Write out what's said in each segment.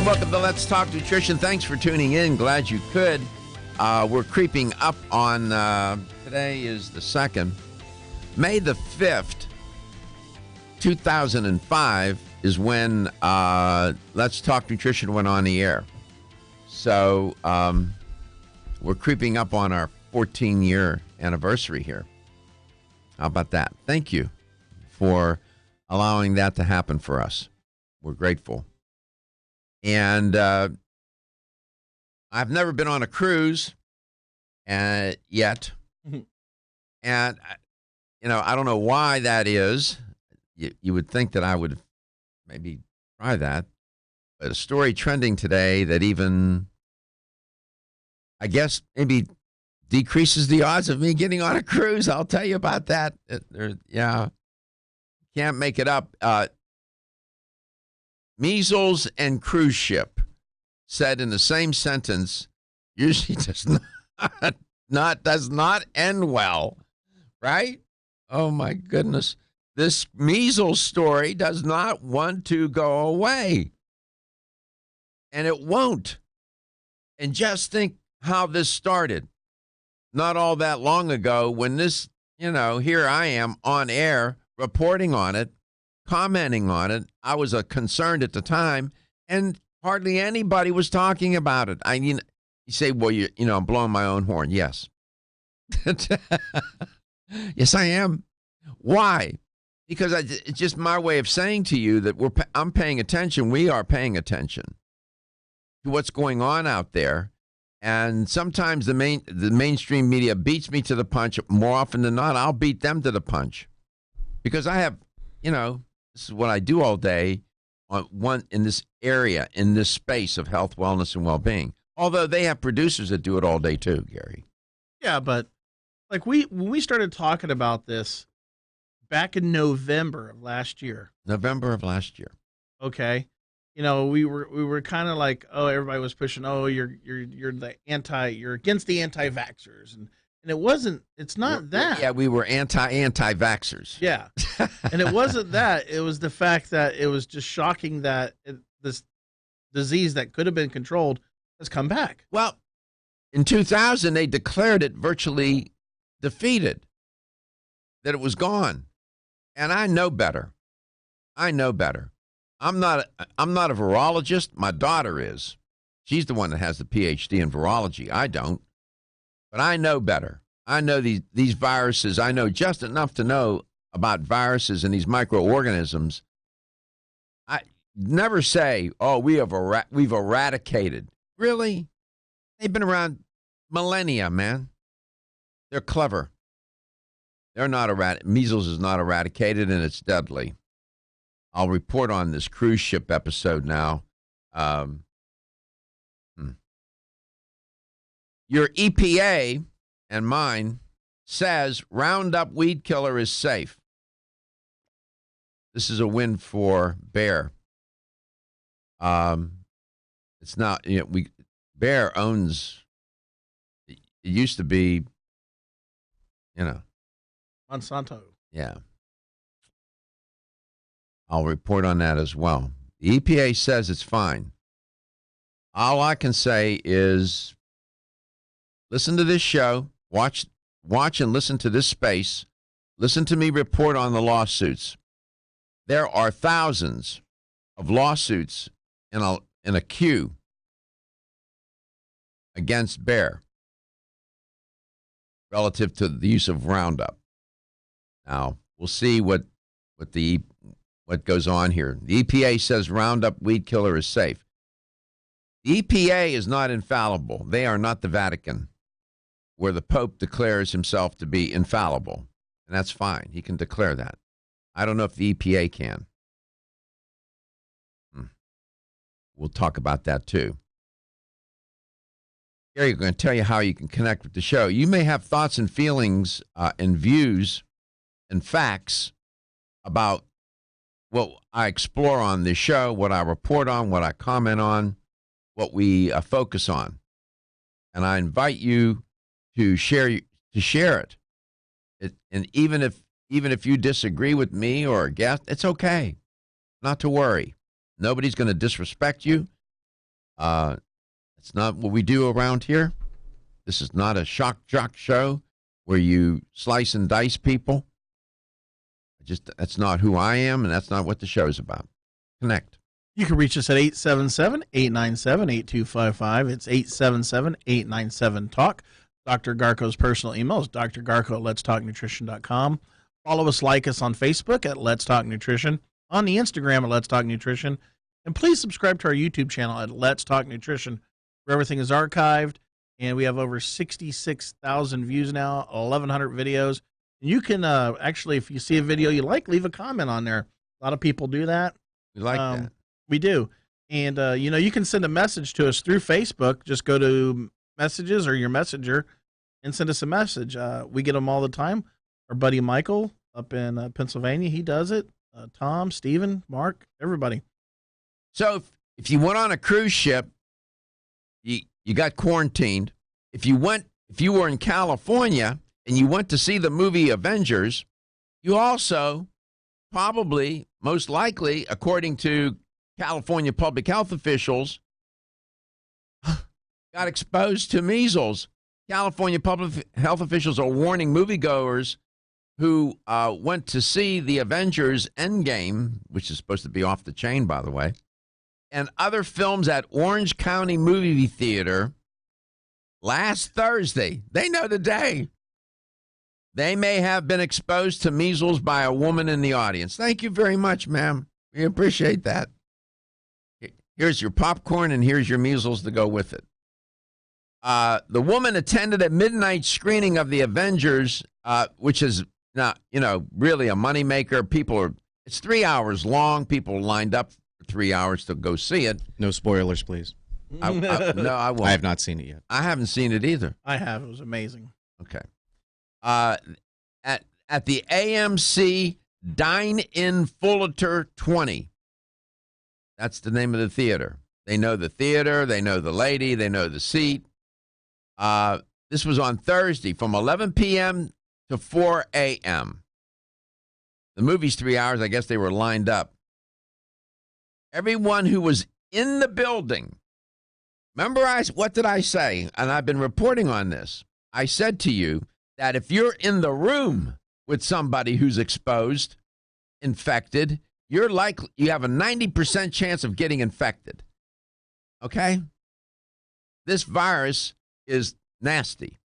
and welcome to Let's Talk Nutrition. Thanks for tuning in. Glad you could. We're creeping up on, today is the 2nd. May the 5th, 2005 is when Let's Talk Nutrition went on the air. So we're creeping up on our 14-year anniversary here. How about that? Thank you for allowing that to happen for us. We're grateful. And I've never been on a cruise yet. And, I don't know why that is. You would think that I would maybe try that. But a story trending today that even, I guess, maybe decreases the odds of me getting on a cruise. I'll tell you about that. Can't make it up. Measles and cruise ship said in the same sentence usually does not end well, right? Oh my goodness. This measles story does not want to go away. And it won't. And just think how this started. Not all that long ago when this, here I am on air reporting on it, commenting on it. I was concerned at the time, and hardly anybody was talking about it. I mean, you say, well, I'm blowing my own horn. Yes. Yes, I am. Why? Because it's just my way of saying to you that I'm paying attention. We are paying attention to what's going on out there. And sometimes the mainstream media beats me to the punch. More often than not, I'll beat them to the punch. Because I have, this is what I do all day in this area, in this space of health, wellness, and well-being. Although they have producers that do it all day too, Gary. Yeah, but when we started talking about this back in November of last year. Okay. We were kind of like, everybody was pushing, you're against the anti-vaxxers. And it's not that. Yeah, we were anti-vaxxers. Yeah. And it wasn't that. It was the fact that it was just shocking that this disease that could have been controlled has come back. Well, in 2000, they declared it virtually defeated, that it was gone. And I know better. I'm not a virologist. My daughter is. She's the one that has the PhD in virology. I don't. But I know better. I know these viruses. I know just enough to know about viruses and these microorganisms. I never say, we've eradicated. Really? They've been around millennia, man. They're clever. They're not measles is not eradicated, and it's deadly. I'll report on this cruise ship episode now. Your EPA and mine says Roundup weed killer is safe. This is a win for Bayer. It's not, Bayer owns, it used to be, Monsanto. Yeah. I'll report on that as well. The EPA says it's fine. All I can say is listen to this show, watch and listen to this space, listen to me report on the lawsuits. There are thousands of lawsuits in a queue against Bayer relative to the use of Roundup. Now, we'll see what goes on here. The EPA says Roundup weed killer is safe. The EPA is not infallible. They are not the Vatican, where the Pope declares himself to be infallible. And that's fine. He can declare that. I don't know if the EPA can. We'll talk about that too. Gary, I'm going to tell you how you can connect with the show. You may have thoughts and feelings and views and facts about what I explore on this show, what I report on, what I comment on, what we focus on. And I invite you to share it. And even if you disagree with me or a guest, it's okay. Not to worry. Nobody's going to disrespect you. It's not what we do around here. This is not a shock jock show where you slice and dice people. That's not who I am, and that's not what the show's about. Connect. You can reach us at 877-897-8255. It's 877-897-TALK. Dr. Garko's personal email is drgarko@letstalknutrition.com. Follow us, like us on Facebook at Let's Talk Nutrition, on the Instagram at Let's Talk Nutrition, and please subscribe to our YouTube channel at Let's Talk Nutrition, where everything is archived, and we have over 66,000 views now, 1,100 videos. And you can actually, if you see a video you like, leave a comment on there. A lot of people do that. We like that. We do. And, you can send a message to us through Facebook. Just go to messages or your messenger and send us a message. We get them all the time. Our buddy Michael up in Pennsylvania, he does it. Tom, Steven, Mark, everybody. So if you went on a cruise ship, you got quarantined. If you were in California and you went to see the movie Avengers, you also probably, most likely, according to California public health officials, got exposed to measles. California public health officials are warning moviegoers who went to see the Avengers Endgame, which is supposed to be off the chain, by the way, and other films at Orange County Movie Theater last Thursday. They know the day. They may have been exposed to measles by a woman in the audience. Thank you very much, ma'am. We appreciate that. Here's your popcorn, and here's your measles to go with it. The woman attended a midnight screening of the Avengers, which is not, really a moneymaker. It's 3 hours long. People lined up for 3 hours to go see it. No spoilers, please. No, I won't. I have not seen it yet. I haven't seen it either. I have. It was amazing. Okay. At the AMC Dine-In Fullerton 20. That's the name of the theater. They know the theater. They know the lady. They know the seat. This was on Thursday from 11 p.m. to 4 a.m. The movie's 3 hours. I guess they were lined up. Everyone who was in the building, remember what did I say? And I've been reporting on this. I said to you that if you're in the room with somebody who's exposed, infected, you have a 90% chance of getting infected. Okay? This virus is nasty.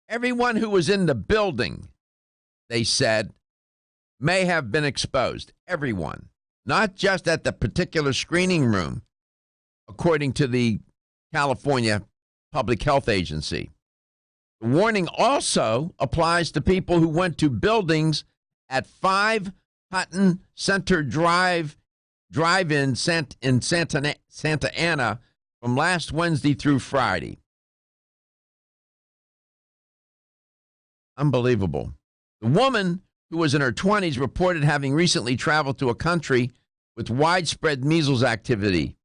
Everyone who was in the building, they said, may have been exposed. Everyone. Not just at the particular screening room, according to the California Public Health Agency. The warning also applies to people who went to buildings at 5 Hutton Center Drive-in in Santa Ana from last Wednesday through Friday. Unbelievable. The woman, who was in her 20s, reported having recently traveled to a country with widespread measles activity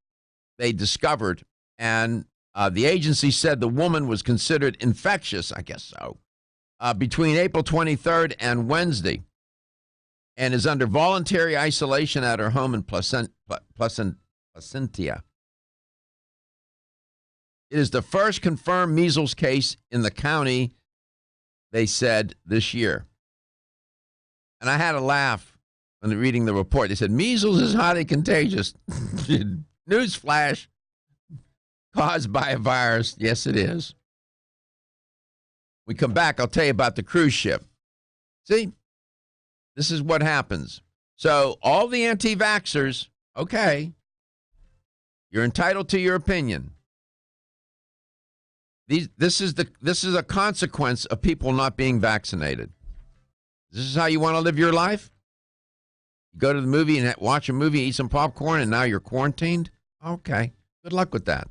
they discovered, and the agency said the woman was considered infectious, I guess so, between April 23rd and Wednesday, and is under voluntary isolation at her home in Placentia. It is the first confirmed measles case in the county, they said, this year. And I had a laugh when reading the report. They said, measles is highly contagious. Newsflash, caused by a virus. Yes, it is. We come back, I'll tell you about the cruise ship. See, this is what happens. So all the anti-vaxxers, okay, you're entitled to your opinion. This is a consequence of people not being vaccinated. This is how you want to live your life? You go to the movie and watch a movie, eat some popcorn, and now you're quarantined? Okay. Good luck with that.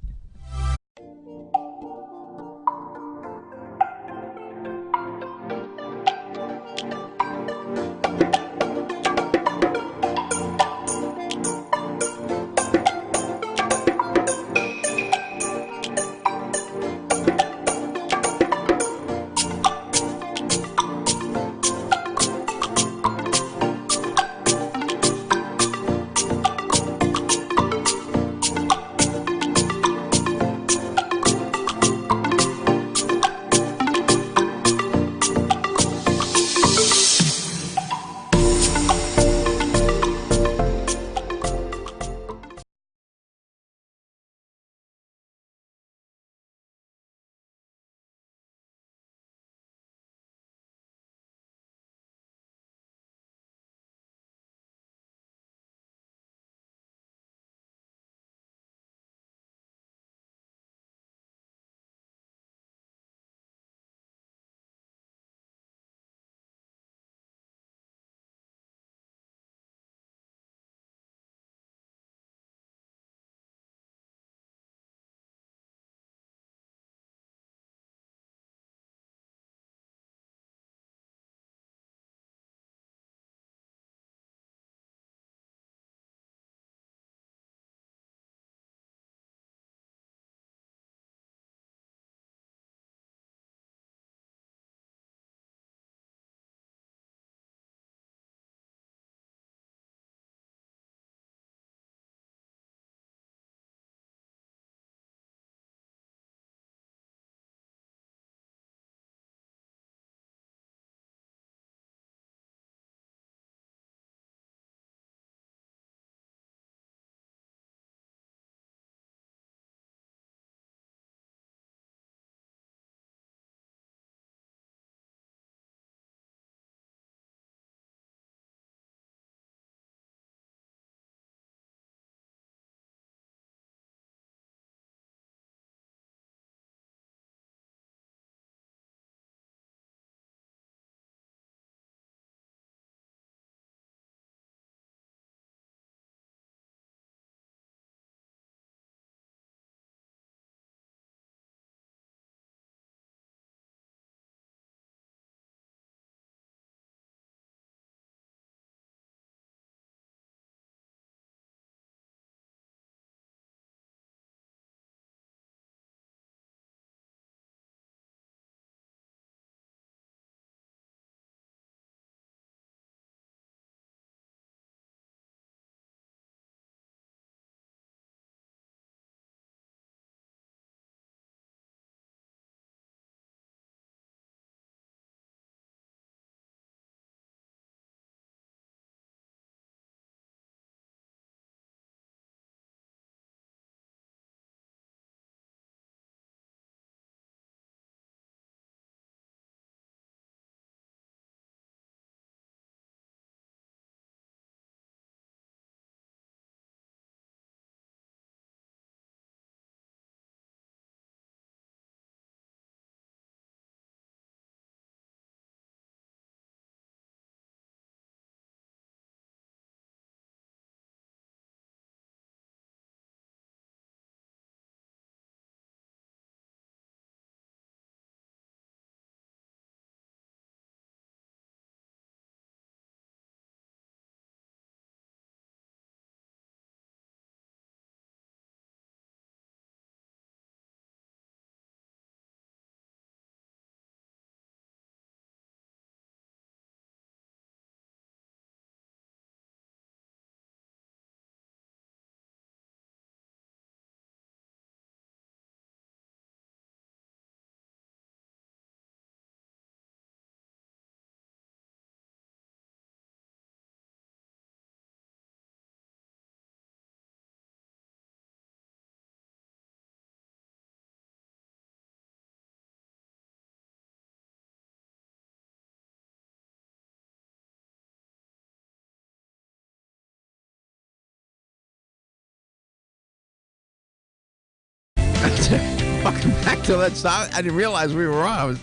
Welcome back to Let's Talk. I didn't realize we were on. I was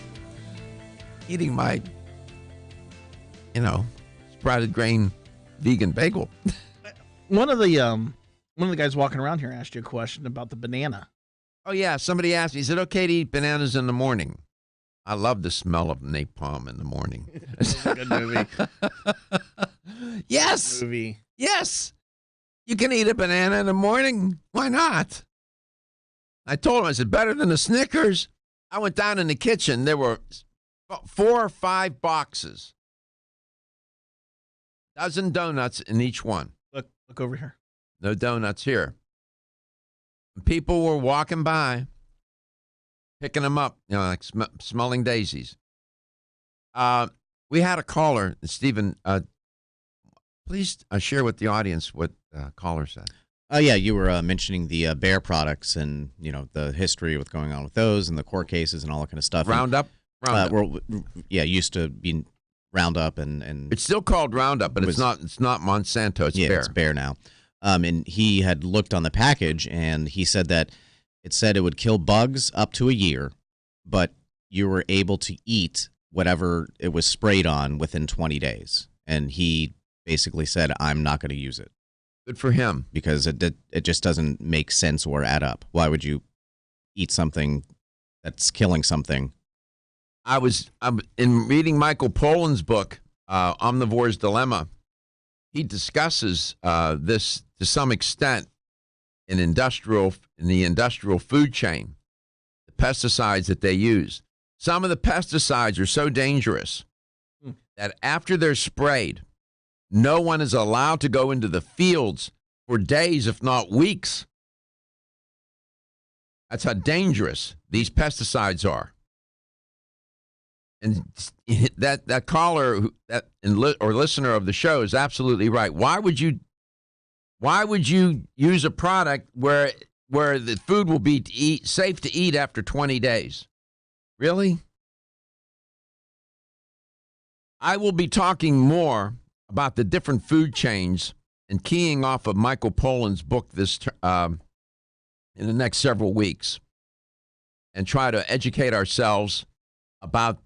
eating my, sprouted grain vegan bagel. One of the guys walking around here asked you a question about the banana. Oh, yeah. Somebody asked me, is it okay to eat bananas in the morning? I love the smell of napalm in the morning. It's a good movie. Yes. Movie. Yes. You can eat a banana in the morning. Why not? I told him, I said, better than the Snickers. I went down in the kitchen. There were 4 or 5 boxes. Dozen donuts in each one. Look over here. No donuts here. People were walking by, picking them up, like smelling daisies. We had a caller, Stephen. Please share with the audience what the caller said. Yeah, you were mentioning the Bayer products and, the history with going on with those and the court cases and all that kind of stuff. Roundup? Used to be Roundup and it's still called Roundup, but it's not Monsanto, it's Bayer. It's Bayer now. And he had looked on the package and he said that it said it would kill bugs up to a year, but you were able to eat whatever it was sprayed on within 20 days. And he basically said, I'm not going to use it. Good for him. Because it just doesn't make sense or add up. Why would you eat something that's killing something? I'm in reading Michael Pollan's book, Omnivore's Dilemma. He discusses this to some extent in the industrial food chain, the pesticides that they use. Some of the pesticides are so dangerous that after they're sprayed, no one is allowed to go into the fields for days, if not weeks. That's how dangerous these pesticides are. And that caller or listener of the show is absolutely right. Why would you use a product where the food will be safe to eat after 20 days? Really? I will be talking more about the different food chains and keying off of Michael Pollan's book in the next several weeks, and try to educate ourselves about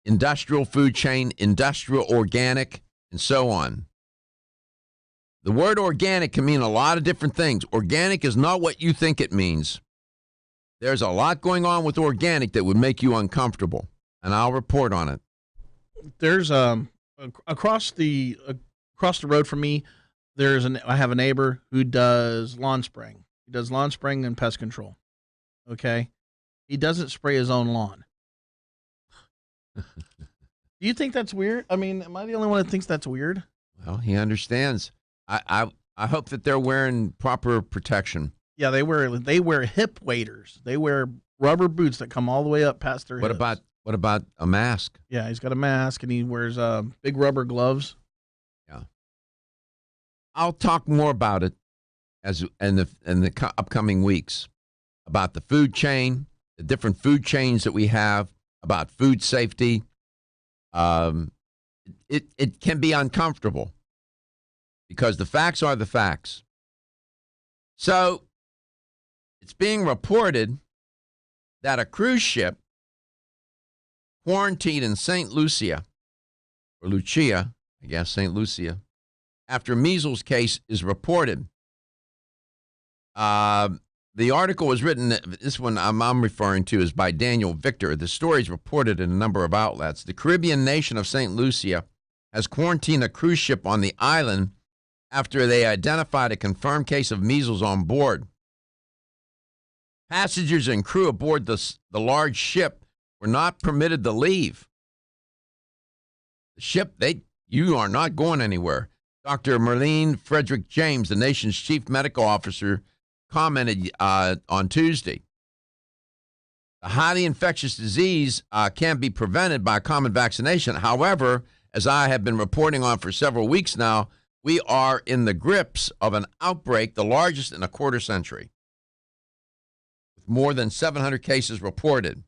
industrial food chain, industrial organic, and so on. The word organic can mean a lot of different things. Organic is not what you think it means. There's a lot going on with organic that would make you uncomfortable, and I'll report on it. There's across the road from me, I have a neighbor who does lawn spraying. He does lawn spraying and pest control. Okay, he doesn't spray his own lawn. Do you think that's weird? I mean, am I the only one that thinks that's weird? Well, he understands. I hope that they're wearing proper protection. Yeah, they wear hip waders. They wear rubber boots that come all the way up past their hips. What about a mask? Yeah, he's got a mask and he wears big rubber gloves. Yeah. I'll talk more about it in the upcoming weeks, about the food chain, the different food chains that we have, about food safety. It can be uncomfortable because the facts are the facts. So it's being reported that a cruise ship quarantined in St. Lucia, St. Lucia, after measles case is reported. The article was written, this one I'm referring to is by Daniel Victor. The story is reported in a number of outlets. The Caribbean nation of St. Lucia has quarantined a cruise ship on the island after they identified a confirmed case of measles on board. Passengers and crew aboard the large ship were not permitted to leave. The ship, you are not going anywhere. Dr. Merlene Frederick James, the nation's chief medical officer, commented on Tuesday. The highly infectious disease can be prevented by common vaccination. However, as I have been reporting on for several weeks now, we are in the grips of an outbreak, the largest in a quarter century, with more than 700 cases reported.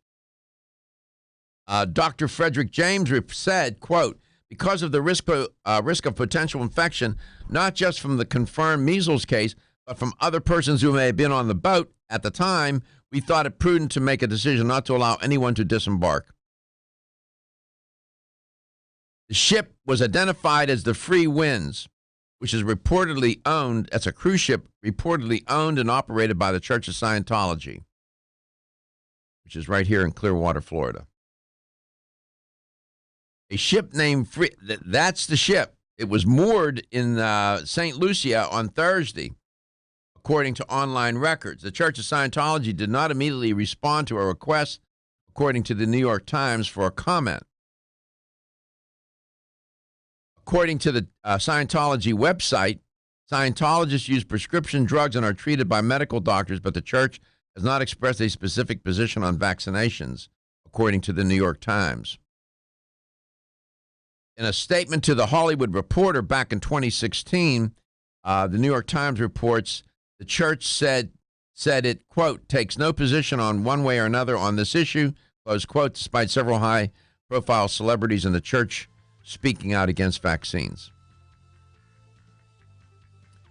Dr. Frederick James said, quote, because of the risk of potential infection, not just from the confirmed measles case, but from other persons who may have been on the boat At the time, we thought it prudent to make a decision not to allow anyone to disembark. The ship was identified as the Free Winds, which is reportedly owned, that's a cruise ship reportedly owned and operated by the Church of Scientology, which is right here in Clearwater, Florida. A ship named Free, that's the ship. It was moored in St. Lucia on Thursday, according to online records. The Church of Scientology did not immediately respond to a request, according to the New York Times, for a comment. According to the Scientology website, Scientologists use prescription drugs and are treated by medical doctors, but the church has not expressed a specific position on vaccinations, according to the New York Times. In a statement to the Hollywood Reporter back in 2016, the New York Times reports the church said it, quote, takes no position on one way or another on this issue, close quote, despite several high-profile celebrities in the church speaking out against vaccines.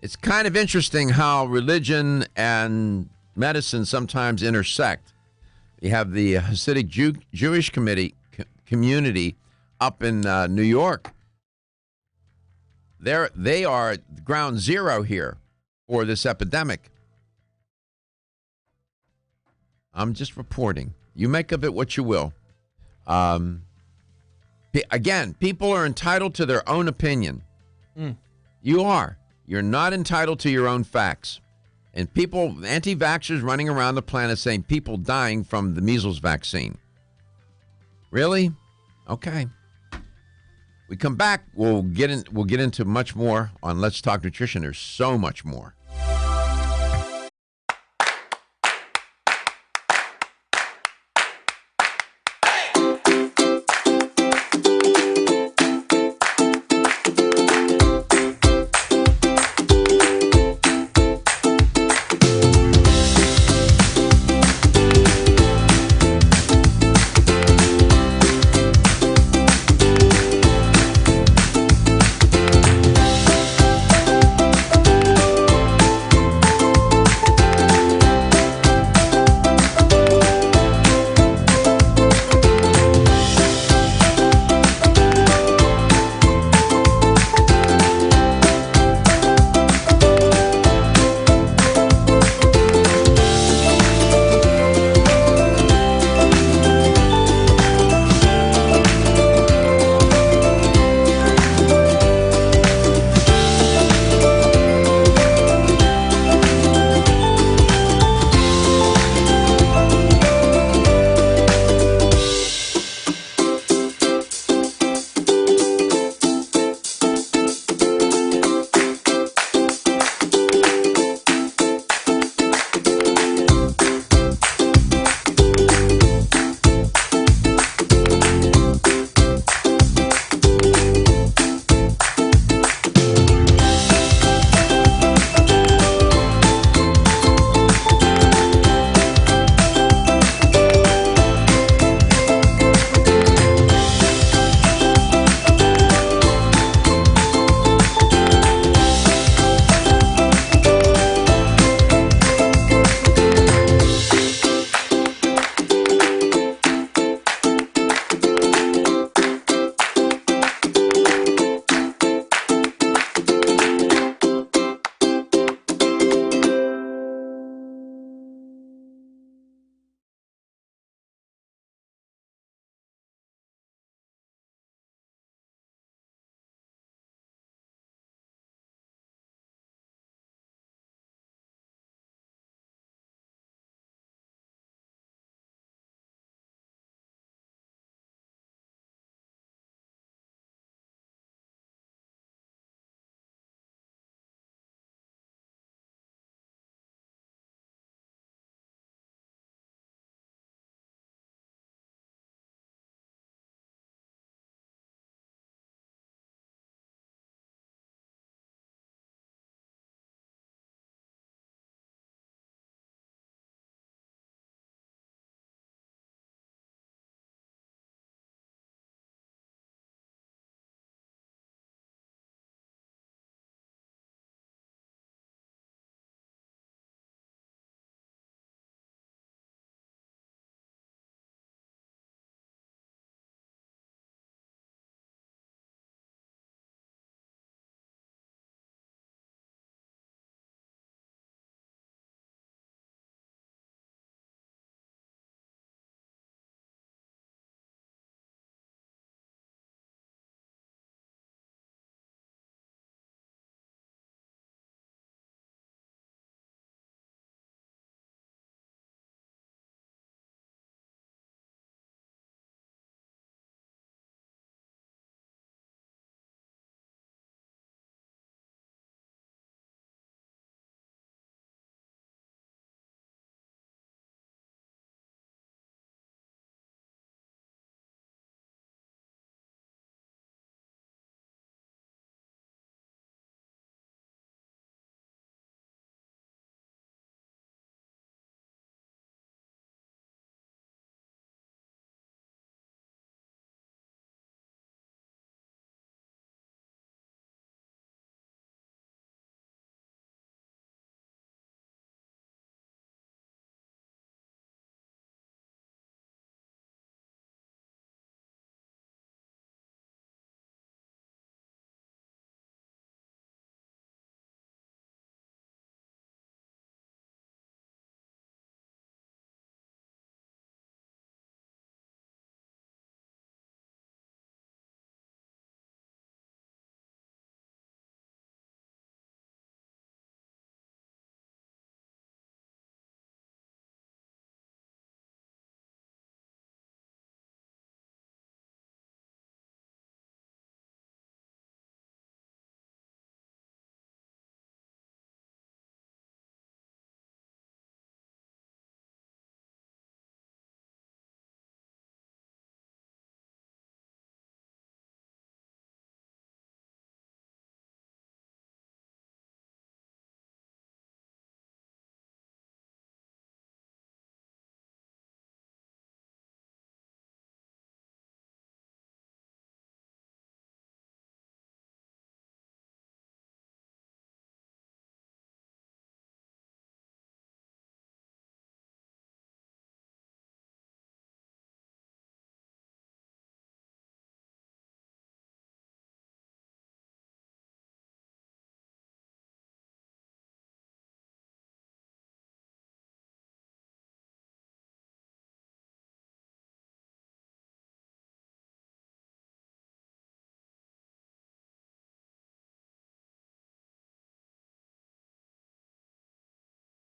It's kind of interesting how religion and medicine sometimes intersect. You have the Hasidic Jewish community up in New York. They are ground zero here for this epidemic. I'm just reporting. You make of it what you will. Again, people are entitled to their own opinion. You are. You're not entitled to your own facts. And people, anti-vaxxers running around the planet saying people dying from the measles vaccine. Really? Okay. We come back, we'll get into much more on Let's Talk Nutrition. There's so much more.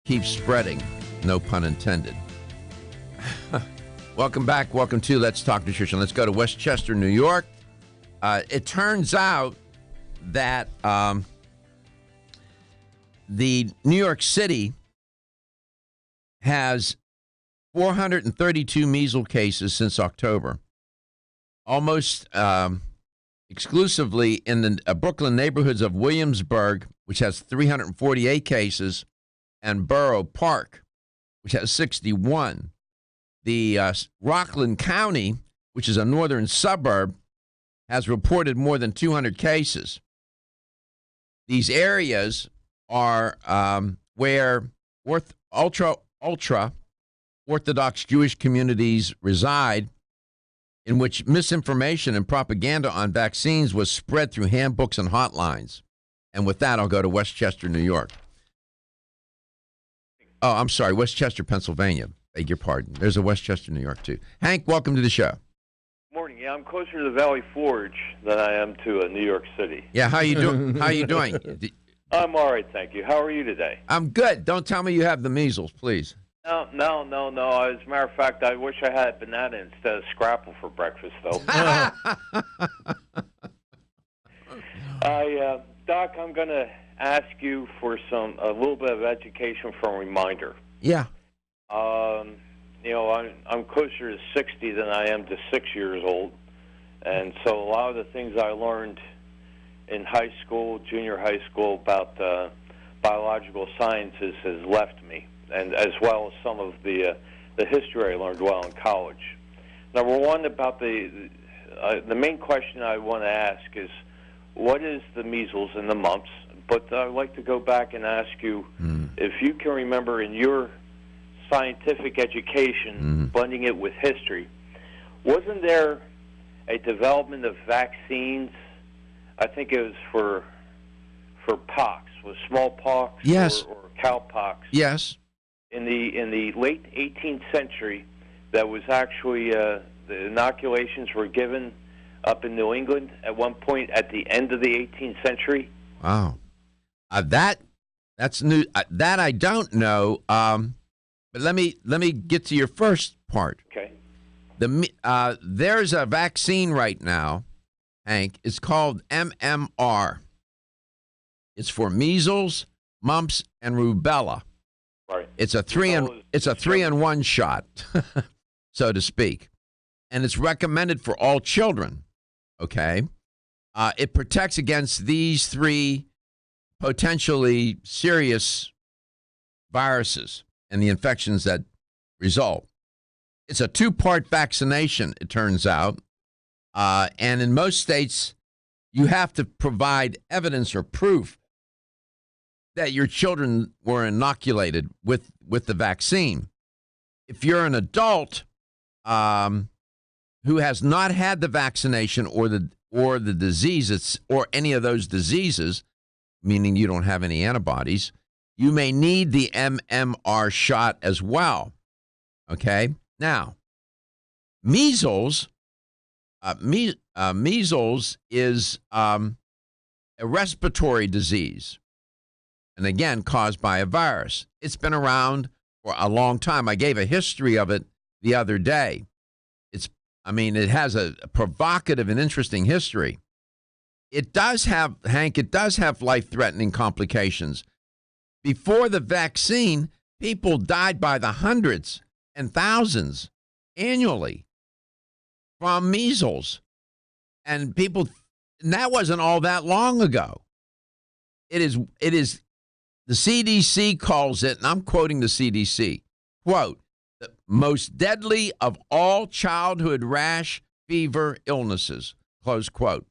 keeps spreading. No pun intended. Welcome back. Welcome to Let's Talk Nutrition. Let's go to Westchester, New York. It turns out that the New York City has 432 measles cases since October, almost exclusively in the Brooklyn neighborhoods of Williamsburg, which has 348 cases, and Borough Park, which has 61. The Rockland County, which is a northern suburb, has reported more than 200 cases. These areas are where ultra Orthodox Jewish communities reside, in which misinformation and propaganda on vaccines was spread through handbooks and hotlines. And with that, I'll go to Westchester, New York. Oh, I'm sorry, Westchester, Pennsylvania. Beg your pardon. There's a Westchester, New York, too. Hank, welcome to the show. Morning. Yeah, I'm closer to the Valley Forge than I am to New York City. Yeah, how you doing? How you doing? I'm all right, thank you. How are you today? I'm good. Don't tell me you have the measles, please. No. As a matter of fact, I wish I had banana instead of scrapple for breakfast, though. Doc, I'm going to ask you for a little bit of education from a reminder. Yeah. I'm closer to 60 than I am to 6 years old, and so a lot of the things I learned in high school, junior high school, about biological sciences has left me, and as well as some of the history I learned while in college. Number one, about the main question I want to ask is, what is the measles and the mumps? But I'd like to go back and ask you if you can remember in your scientific education, blending it with history, wasn't there a development of vaccines? I think it was for pox, was smallpox, yes, or cowpox. Yes. In the late 18th century, that was actually the inoculations were given up in New England at one point at the end of the 18th century. Wow, that's new. That I don't know. But let me get to your first part. Okay. There's a vaccine right now, Hank. It's called MMR. It's for measles, mumps, and rubella. Right. It's a three in one shot, so to speak, and it's recommended for all children. Okay. It protects against these three potentially serious viruses and the infections that result. It's a two-part vaccination, it turns out. And in most states, you have to provide evidence or proof that your children were inoculated with the vaccine. If you're an adult who has not had the vaccination or the disease, or any of those diseases, meaning you don't have any antibodies, you may need the MMR shot as well. Okay? Now, measles is a respiratory disease, and again, caused by a virus. It's been around for a long time. I gave a history of it the other day. It has a provocative and interesting history. It does have, Hank, life-threatening complications. Before the vaccine, people died by the hundreds and thousands annually from measles. And that wasn't all that long ago. It is, the CDC calls it, and I'm quoting the CDC, quote, the most deadly of all childhood rash, fever, illnesses, close quote.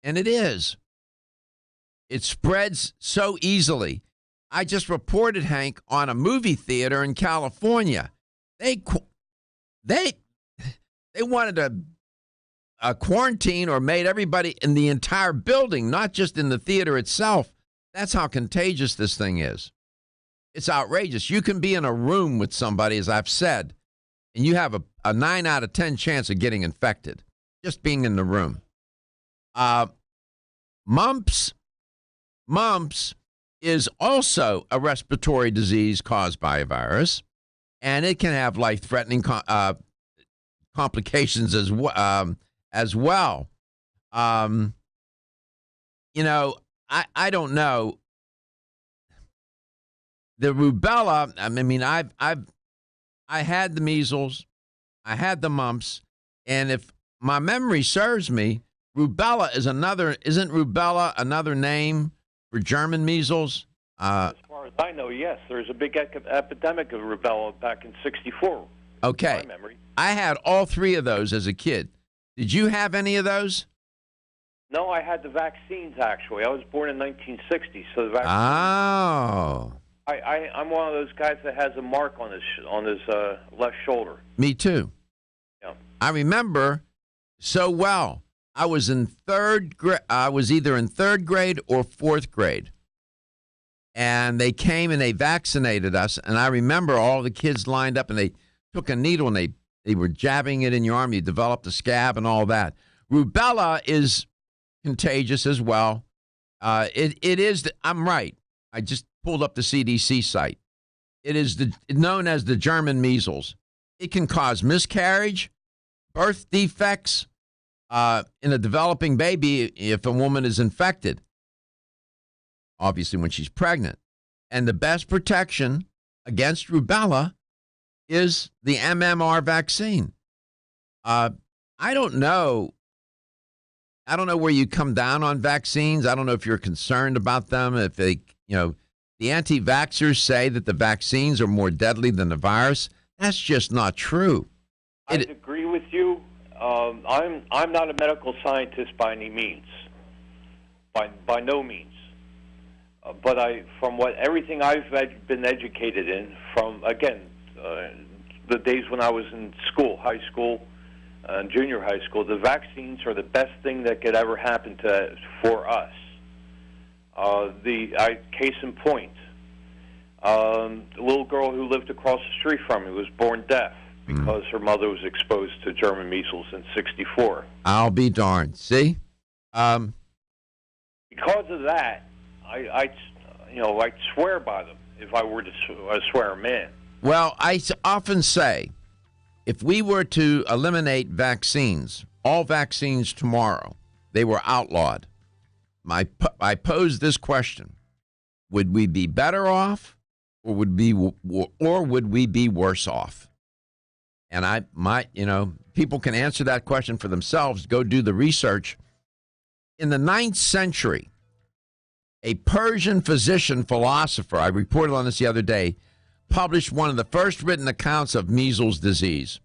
And it is. It spreads so easily. I just reported, Hank, on a movie theater in California. They wanted a quarantine or made everybody in the entire building, not just in the theater itself. That's how contagious this thing is. It's outrageous. You can be in a room with somebody, as I've said, and you have a 9 out of 10 chance of getting infected just being in the room. Mumps is also a respiratory disease caused by a virus, and it can have life-threatening complications as well. I don't know. The rubella. I mean, I had the measles, I had the mumps, and if my memory serves me, rubella is isn't rubella another name for German measles? As far as I know, yes. There's a big epidemic of rubella back in '64. Okay. My memory. I had all three of those as a kid. Did you have any of those? No, I had the vaccines, actually. I was born in 1960, so the vaccines. Oh. I'm one of those guys that has a mark on his left shoulder. Me too. Yeah. I remember so well. I was in third grade. I was either in third grade or fourth grade. And they came and they vaccinated us. And I remember all the kids lined up and they took a needle and they were jabbing it in your arm. You developed a scab and all that. Rubella is contagious as well. It is. I'm right. I just pulled up the CDC site. It is known as the German measles. It can cause miscarriage, birth defects in a developing baby if a woman is infected, obviously when she's pregnant. And the best protection against rubella is the MMR vaccine. I don't know. I don't know where you come down on vaccines. I don't know if you're concerned about them. If they, the anti-vaxxers say that the vaccines are more deadly than the virus. That's just not true. I agree with you. I'm not a medical scientist by any means, by no means. But from everything I've been educated in, from the days when I was in school, high school, junior high school, the vaccines are the best thing that could ever happen for us. Case in point, the little girl who lived across the street from me was born deaf because her mother was exposed to German measles in '64. I'll be darned. See? Because of that, I'd swear by them if I were to swear a man. Well, I often say, if we were to eliminate vaccines, all vaccines tomorrow, they were outlawed. I pose this question: would we be better off, or would we be worse off? And people can answer that question for themselves. Go do the research. In the 9th century, a Persian physician philosopher, I reported on this the other day, published one of the first written accounts of measles disease.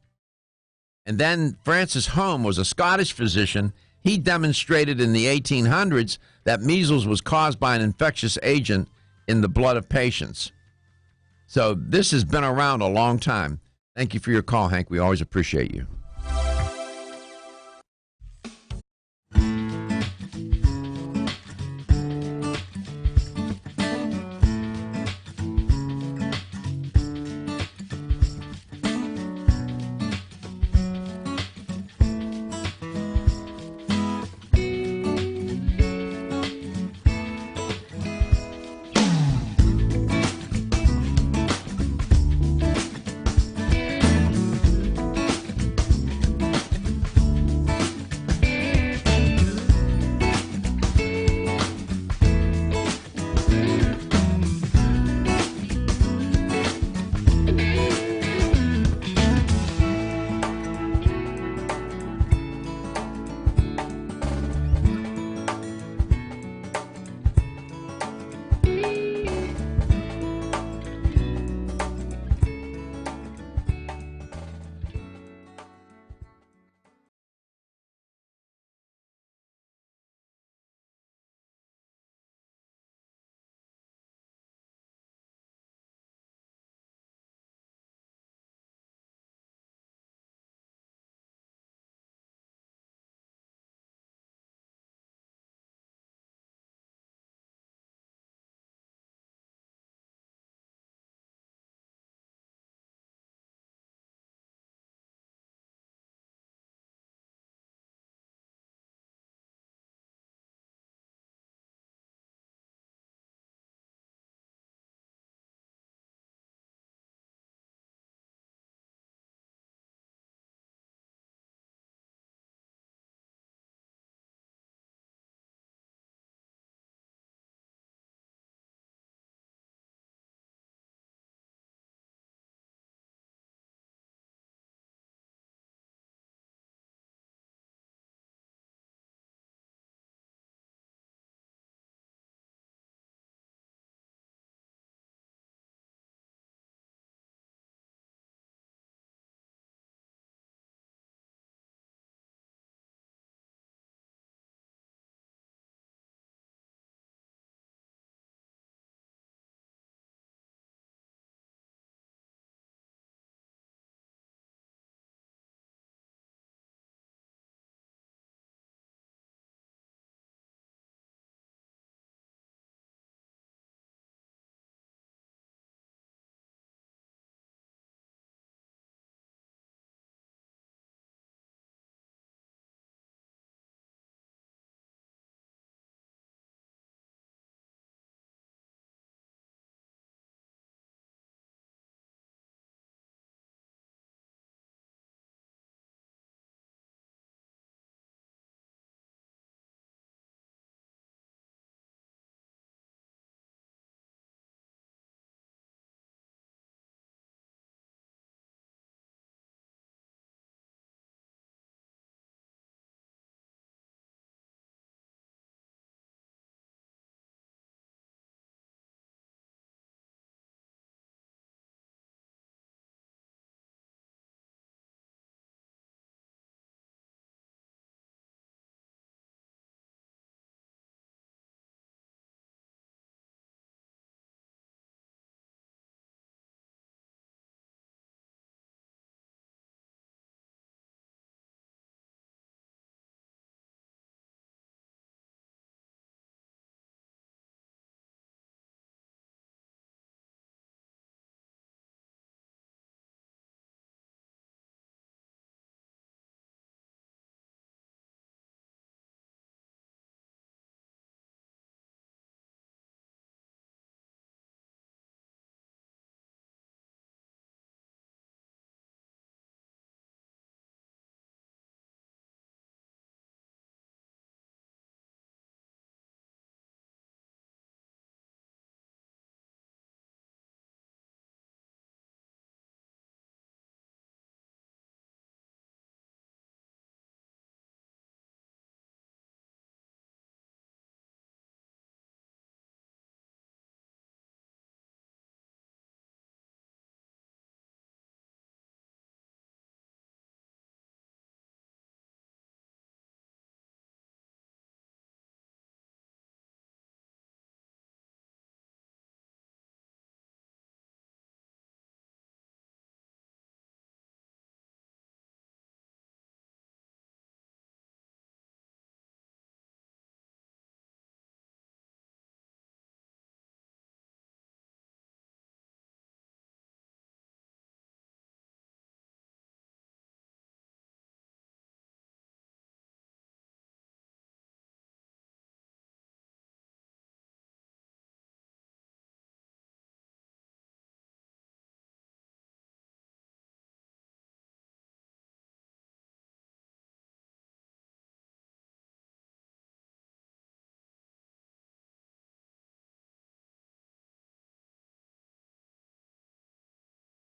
And then Francis Home was a Scottish physician. He demonstrated in the 1800s that measles was caused by an infectious agent in the blood of patients. So this has been around a long time. Thank you for your call, Hank. We always appreciate you.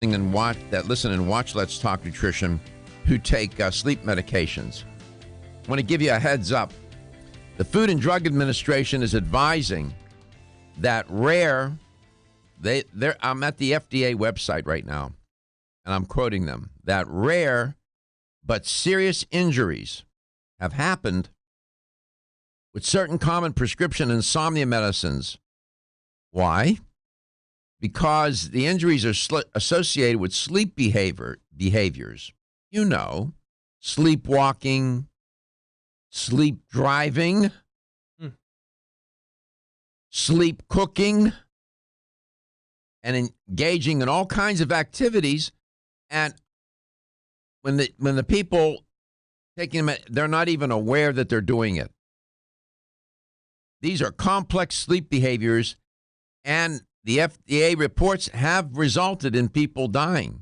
and watch Let's Talk Nutrition who take sleep medications. I want to give you a heads up. The Food and Drug Administration is advising that I'm at the FDA website right now, and I'm quoting them, that rare but serious injuries have happened with certain common prescription insomnia medicines. Why? Because the injuries are associated with sleep behaviors. You know, sleepwalking, sleep driving, sleep cooking, and engaging in all kinds of activities. And when the people taking them, they're not even aware that they're doing it. These are complex sleep behaviors, and the FDA reports have resulted in people dying.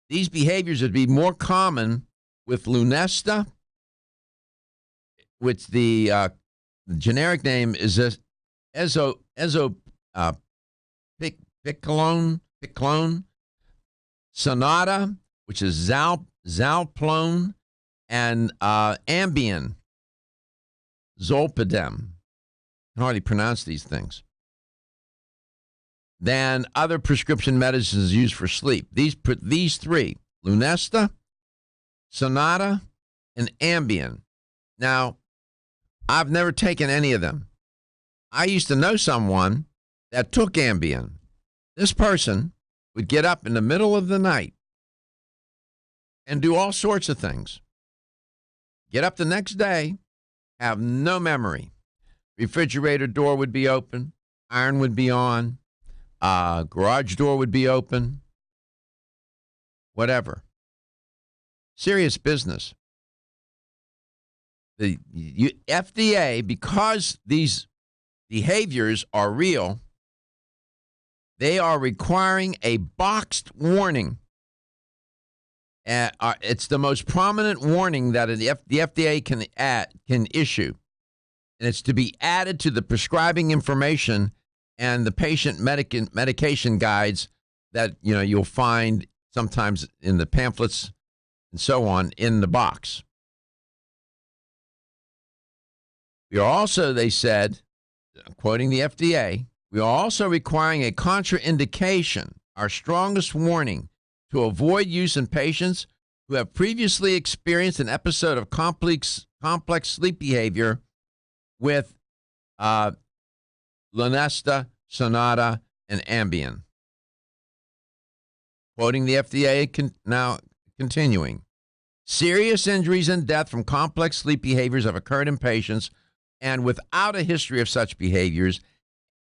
These behaviors would be more common with Lunesta, which the generic name is Piclone, Sonata, which is Zalplone, and Ambien, Zolpidem. I can hardly pronounce these things. Than other prescription medicines used for sleep. These three, Lunesta, Sonata, and Ambien. Now, I've never taken any of them. I used to know someone that took Ambien. This person would get up in the middle of the night and do all sorts of things. Get up the next day, have no memory. Refrigerator door would be open, iron would be on, garage door would be open, whatever. Serious business. The FDA, because these behaviors are real, they are requiring a boxed warning. It's the most prominent warning that the FDA can issue, and it's to be added to the prescribing information and the patient medication guides that you'll find sometimes in the pamphlets and so on in the box. We are also, they said, quoting the FDA, we are also requiring a contraindication, our strongest warning, to avoid use in patients who have previously experienced an episode of complex sleep behavior with Lunesta, Sonata, and Ambien. Quoting the FDA, now continuing. Serious injuries and death from complex sleep behaviors have occurred in patients and without a history of such behaviors,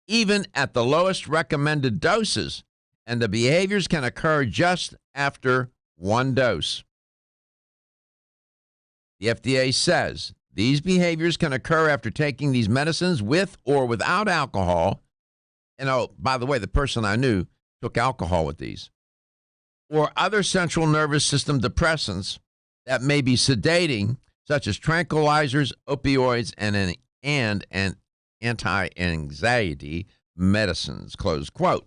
even at the lowest recommended doses, and the behaviors can occur just after one dose. The FDA says these behaviors can occur after taking these medicines with or without alcohol. And oh, by the way, the person I knew took alcohol with these. Or other central nervous system depressants that may be sedating, such as tranquilizers, opioids, and anti-anxiety medicines, close quote.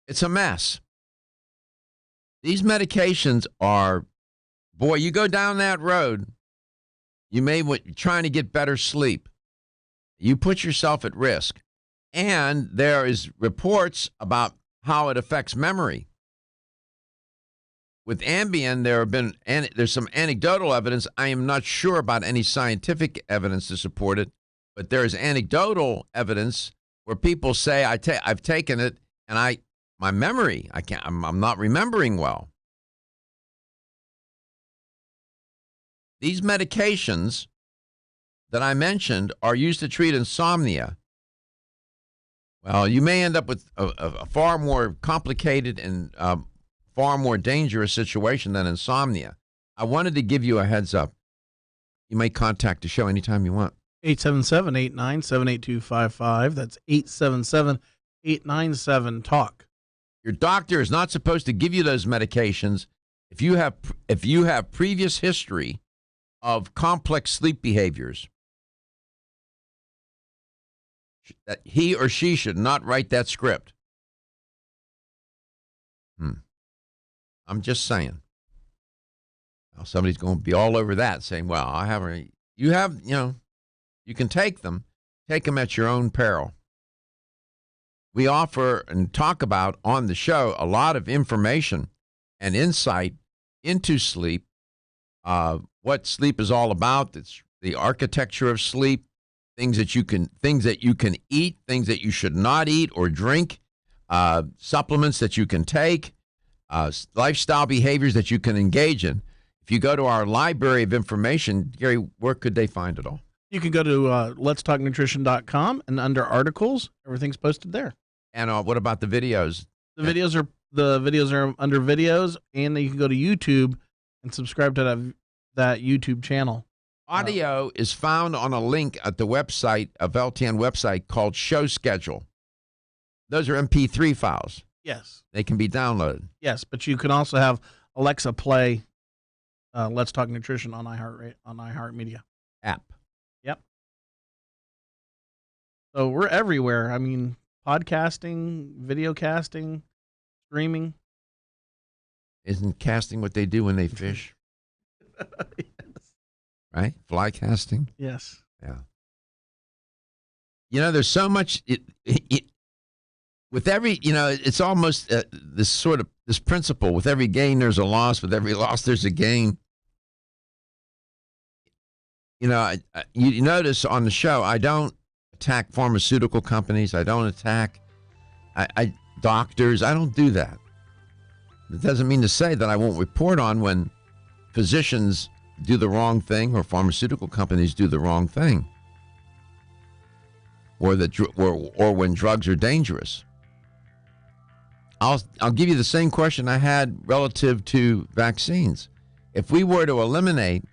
It's a mess. These medications are, boy, you go down that road, you may be trying to get better sleep. You put yourself at risk. And there is reports about how it affects memory. With Ambien, there's some anecdotal evidence. I am not sure about any scientific evidence to support it, but there is anecdotal evidence where people say, I've taken it, and my memory, I'm not remembering well. These medications that I mentioned are used to treat insomnia. Well, you may end up with a far more complicated and far more dangerous situation than insomnia. I wanted to give you a heads up. You may contact the show anytime you want. 877-897-8255. That's 877-897-TALK. Your doctor is not supposed to give you those medications if you have previous history of complex sleep behaviors. That he or she should not write that script. I'm just saying. Now, somebody's going to be all over that saying, well, I haven't. You have, you can take them at your own peril. We offer and talk about on the show a lot of information and insight into sleep, what sleep is all about. It's the architecture of sleep, things that you can eat, things that you should not eat or drink, supplements that you can take, lifestyle behaviors that you can engage in. If you go to our library of information, Gary, where could they find it all? You can go to letstalknutrition.com, and under articles, everything's posted there. And what about the videos? The videos are under videos, and then you can go to YouTube and subscribe to that YouTube channel. Audio is found on a link at the website, of LTN website called Show Schedule. Those are MP3 files. Yes. They can be downloaded. Yes, but you can also have Alexa play Let's Talk Nutrition on iHeartMedia app. Yep. So we're everywhere. I mean, podcasting, video casting, streaming. Isn't casting what they do when they fish? Yes. Right? Fly casting? Yes. Yeah. There's so much with every, it's almost this principle, with every gain there's a loss, with every loss there's a gain. You notice on the show, I don't attack pharmaceutical companies. I don't attack doctors. I don't do that. It doesn't mean to say that I won't report on when physicians do the wrong thing or pharmaceutical companies do the wrong thing, or when drugs are dangerous. I'll give you the same question I had relative to vaccines. If we were to eliminate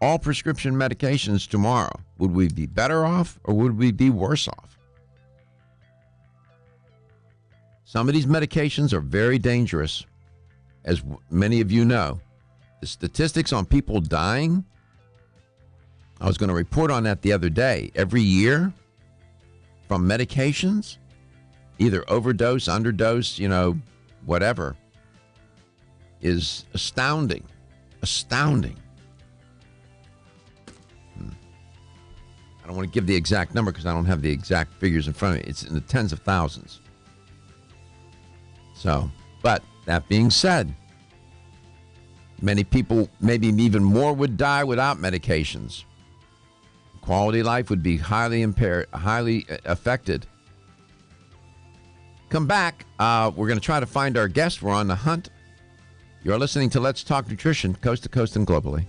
all prescription medications tomorrow, would we be better off or would we be worse off? Some of these medications are very dangerous, as many of you know. The statistics on people dying, I was going to report on that the other day. Every year from medications, either overdose, underdose, whatever, is astounding. Astounding. I don't want to give the exact number because I don't have the exact figures in front of me. It's in the tens of thousands. So, but that being said, many people, maybe even more, would die without medications. Quality of life would be highly impaired, highly affected. Come back. We're going to try to find our guest. We're on the hunt. You're listening to Let's Talk Nutrition, coast to coast and globally.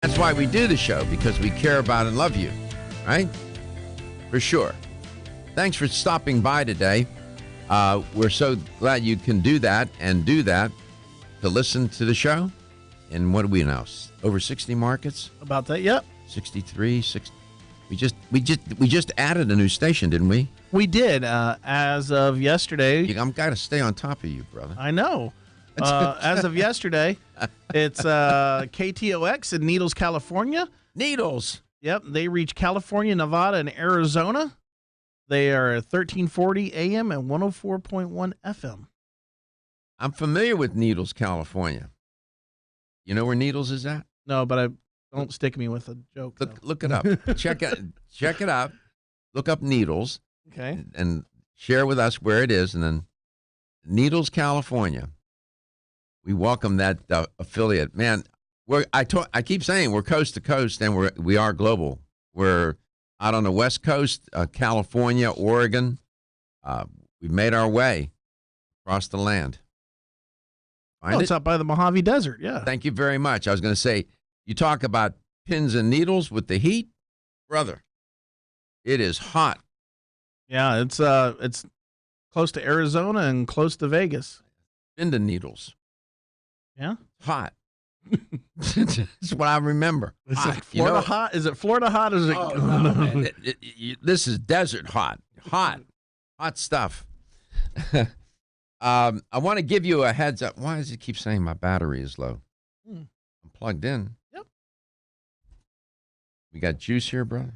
That's why we do the show, because we care about and love you, right? For sure. Thanks for stopping by today. We're so glad you can do that to listen to the show. And what do we know? Over 60 markets? About that, yep. 63, 60. We just added a new station, didn't we? We did. As of yesterday. I'm got to stay on top of you, brother. I know. As of yesterday, it's KTOX in Needles, California. Needles. Yep, they reach California, Nevada, and Arizona. They are 1340 AM and 104.1 FM. I'm familiar with Needles, California. You know where Needles is at? No, but don't stick me with a joke. Look it up. Check it out. Look up Needles. Okay. And share with us where it is, and then Needles, California. We welcome that affiliate, man. I keep saying we're coast to coast, and we are global. We're out on the West Coast, California, Oregon. We've made our way across the land. It's up by the Mojave Desert. Yeah. Thank you very much. I was going to say, you talk about pins and needles with the heat, brother. It is hot. Yeah, it's close to Arizona and close to Vegas. Been to Needles. Yeah, hot. That's what I remember. Is it Florida hot? Is it Florida hot? Is it? Oh, no, man. This is desert hot. Hot stuff. I want to give you a heads up. Why does it keep saying my battery is low? I'm plugged in. Yep. We got juice here, brother.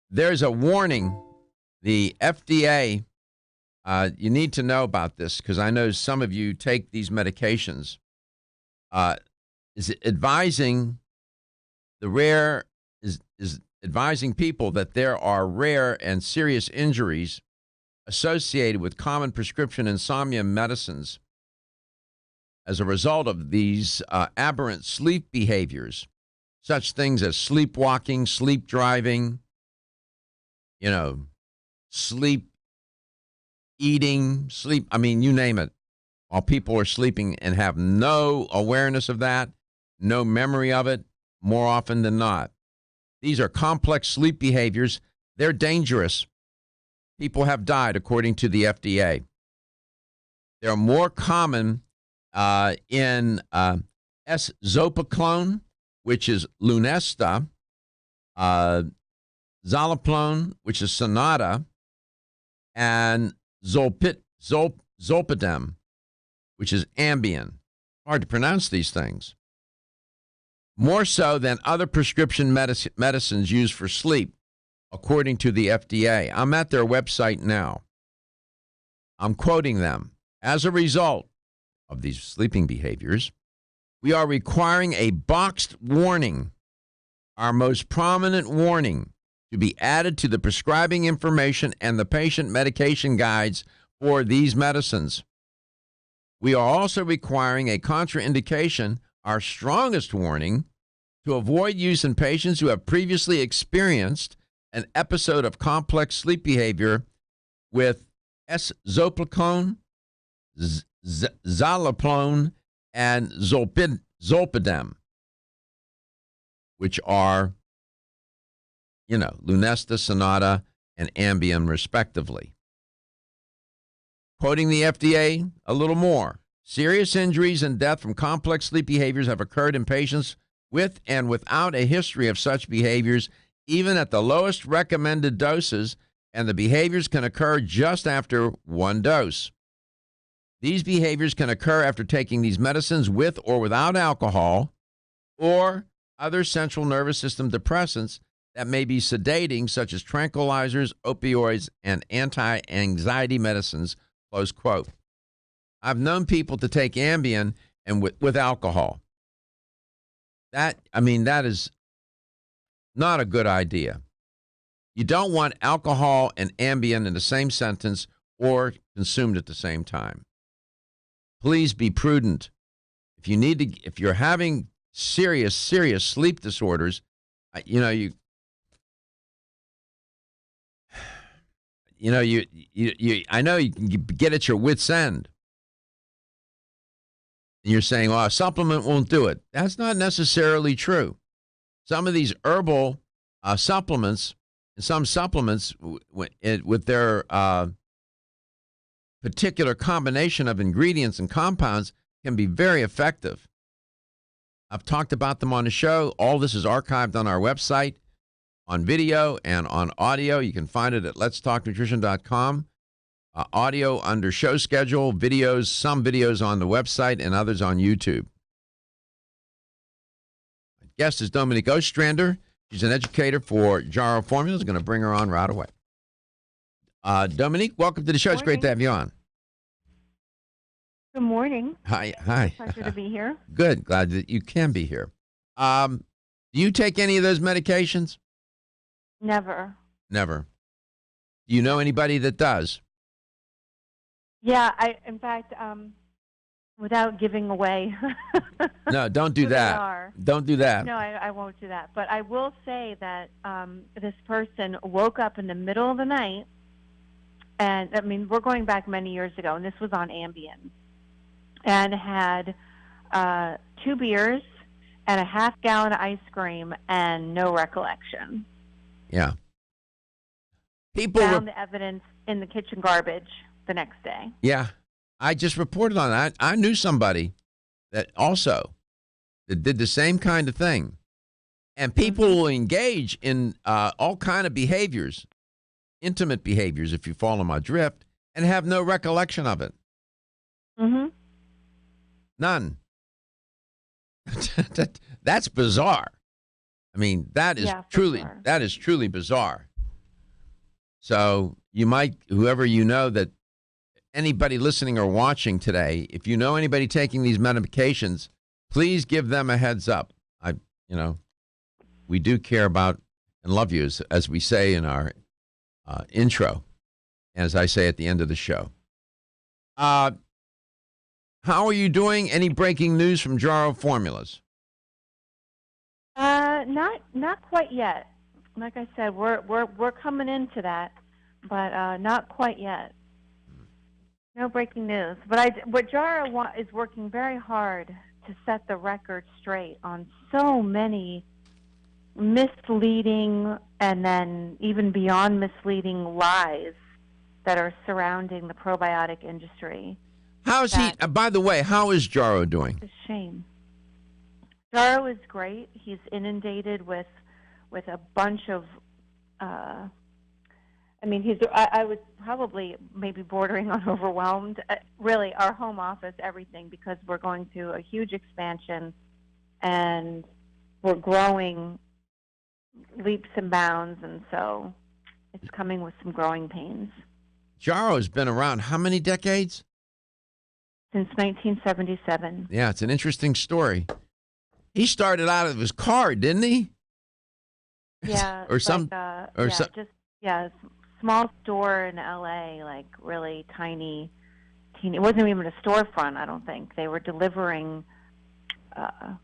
There's a warning. The FDA, you need to know about this because I know some of you take these medications. Is advising advising people that there are rare and serious injuries associated with common prescription insomnia medicines as a result of these aberrant sleep behaviors, such things as sleepwalking, sleep driving, sleep eating, you name it. While people are sleeping and have no awareness of that, no memory of it, more often than not. These are complex sleep behaviors. They're dangerous. People have died, according to the FDA. They're more common in S-zopiclone, which is Lunesta, Zoloplone, which is Sonata, and Zolpidem, which is Ambien. Hard to pronounce these things. More so than other prescription medicines used for sleep, according to the FDA. I'm at their website now. I'm quoting them. As a result of these sleeping behaviors, we are requiring a boxed warning, our most prominent warning, to be added to the prescribing information and the patient medication guides for these medicines. We are also requiring a contraindication, our strongest warning, to avoid use in patients who have previously experienced an episode of complex sleep behavior with S-zopiclone, Zoloplone, and Zolpidem, which are, Lunesta, Sonata, and Ambien, respectively. Quoting the FDA a little more, serious injuries and death from complex sleep behaviors have occurred in patients with and without a history of such behaviors, even at the lowest recommended doses, and the behaviors can occur just after one dose. These behaviors can occur after taking these medicines with or without alcohol or other central nervous system depressants that may be sedating, such as tranquilizers, opioids, and anti-anxiety medicines, close quote. I've known people to take Ambien and with alcohol. That is not a good idea. You don't want alcohol and Ambien in the same sentence or consumed at the same time. Please be prudent. If you're having serious sleep disorders, I know you can get at your wit's end. And you're saying, well, a supplement won't do it. That's not necessarily true. Some of these herbal supplements, some supplements with their particular combination of ingredients and compounds can be very effective. I've talked about them on the show. All this is archived on our website, on video and on audio. You can find it at letstalknutrition.com. Audio under show schedule, videos, some videos on the website and others on YouTube. My guest is Dominique Ostrander. She's an educator for Jarrow Formulas. Going to bring her on right away. Dominique, welcome to the show. It's great to have you on. Good morning. Hi. Pleasure to be here. Good. Glad that you can be here. Do you take any of those medications? Never. Never. Do you know anybody that does? Yeah, in fact, without giving away. No, don't do who they that. are. Don't do that. No, I won't do that. But I will say that this person woke up in the middle of the night, and I mean, we're going back many years ago, and this was on Ambien, and had 2 beers and a half-gallon of ice cream and no recollection. Yeah. People Found the evidence in the kitchen garbage the next day. Yeah. I just reported on that. I knew somebody that did the same kind of thing. And people will engage in all kind of behaviors, intimate behaviors, if you follow my drift, and have no recollection of it. Mm-hmm. None. That's bizarre. I mean, that is truly bizarre. So you might, whoever you know, that anybody listening or watching today, if you know anybody taking these medications, please give them a heads up. We do care about and love you, as we say in our intro, and as I say at the end of the show. How are you doing? Any breaking news from Jarrow Formulas? Not quite yet. Like I said, we're coming into that, but not quite yet. No breaking news. But what Jarrow is working very hard to set the record straight on so many misleading and then even beyond misleading lies that are surrounding the probiotic industry. How's he? By the way, how is Jarrow doing? It's a shame. Jarrow is great. He's inundated with a bunch of. I was probably maybe bordering on overwhelmed. Really, our home office, everything, because we're going through a huge expansion, and we're growing leaps and bounds, and so it's coming with some growing pains. Jarrow's been around how many decades? Since 1977. Yeah, it's an interesting story. He started out of his car, didn't he? Yeah. Small store in LA, like really tiny. It wasn't even a storefront, I don't think. They were delivering, I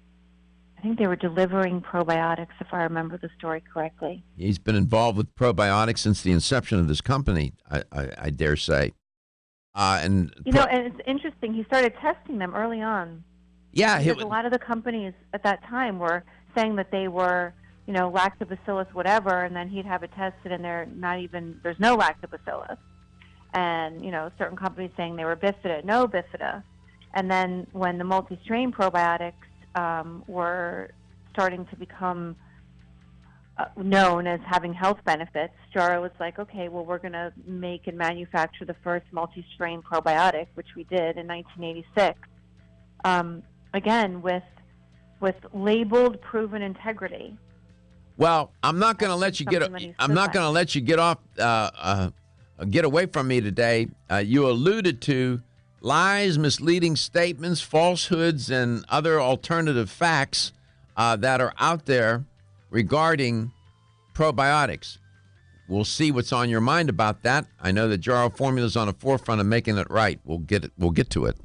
think they were delivering probiotics, if I remember the story correctly. He's been involved with probiotics since the inception of this company, I dare say. And it's interesting. He started testing them early on. Yeah. Because a lot of the companies at that time were saying that they were, lactobacillus, whatever, and then he'd have it tested, and there's no lactobacillus. And, certain companies saying they were bifida, no bifida. And then when the multi-strain probiotics were starting to become known as having health benefits, Jarrow was like, okay, well, we're going to make and manufacture the first multi-strain probiotic, which we did in 1986. Again, with labeled proven integrity. Well, I'm not going to let you get away from me today. You alluded to lies, misleading statements, falsehoods, and other alternative facts that are out there regarding probiotics. We'll see what's on your mind about that. I know that Jarrow Formula is on the forefront of making it right. We'll get to it.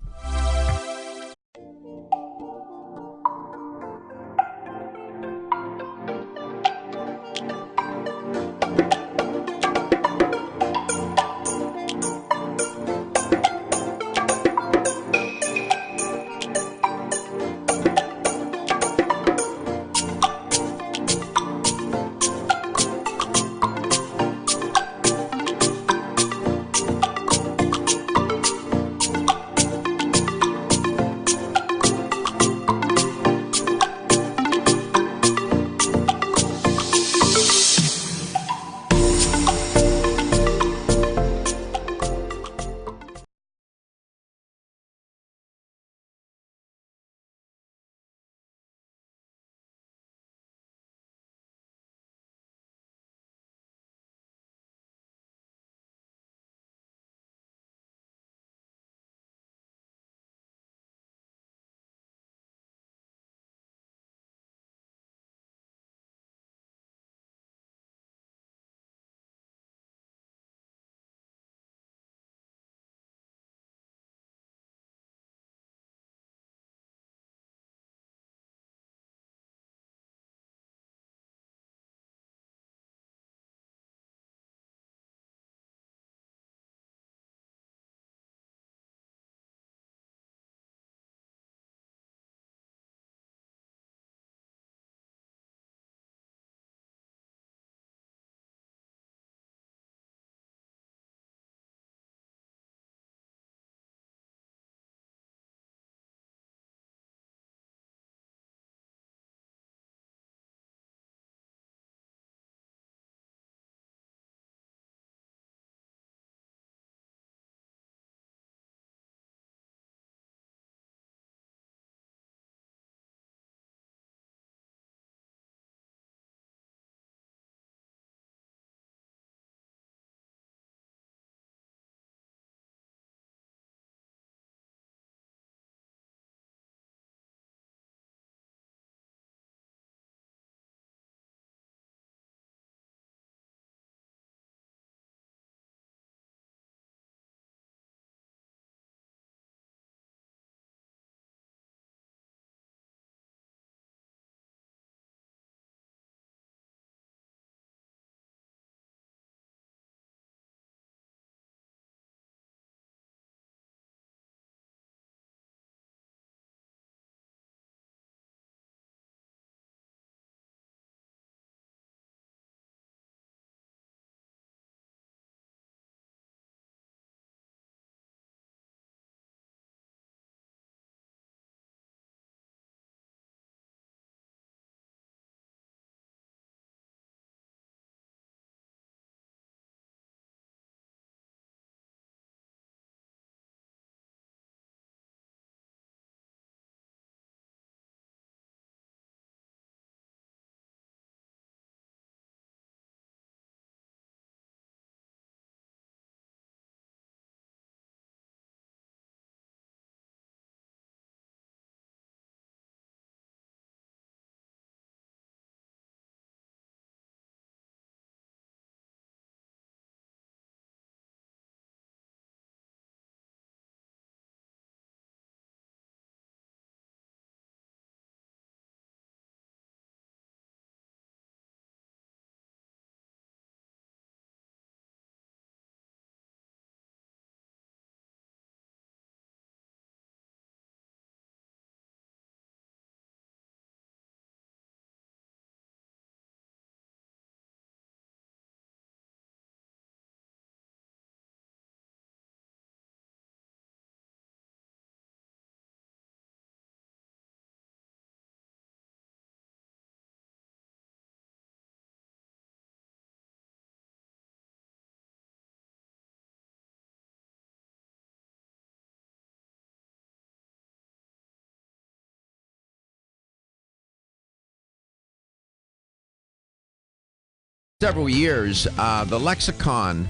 several years, the lexicon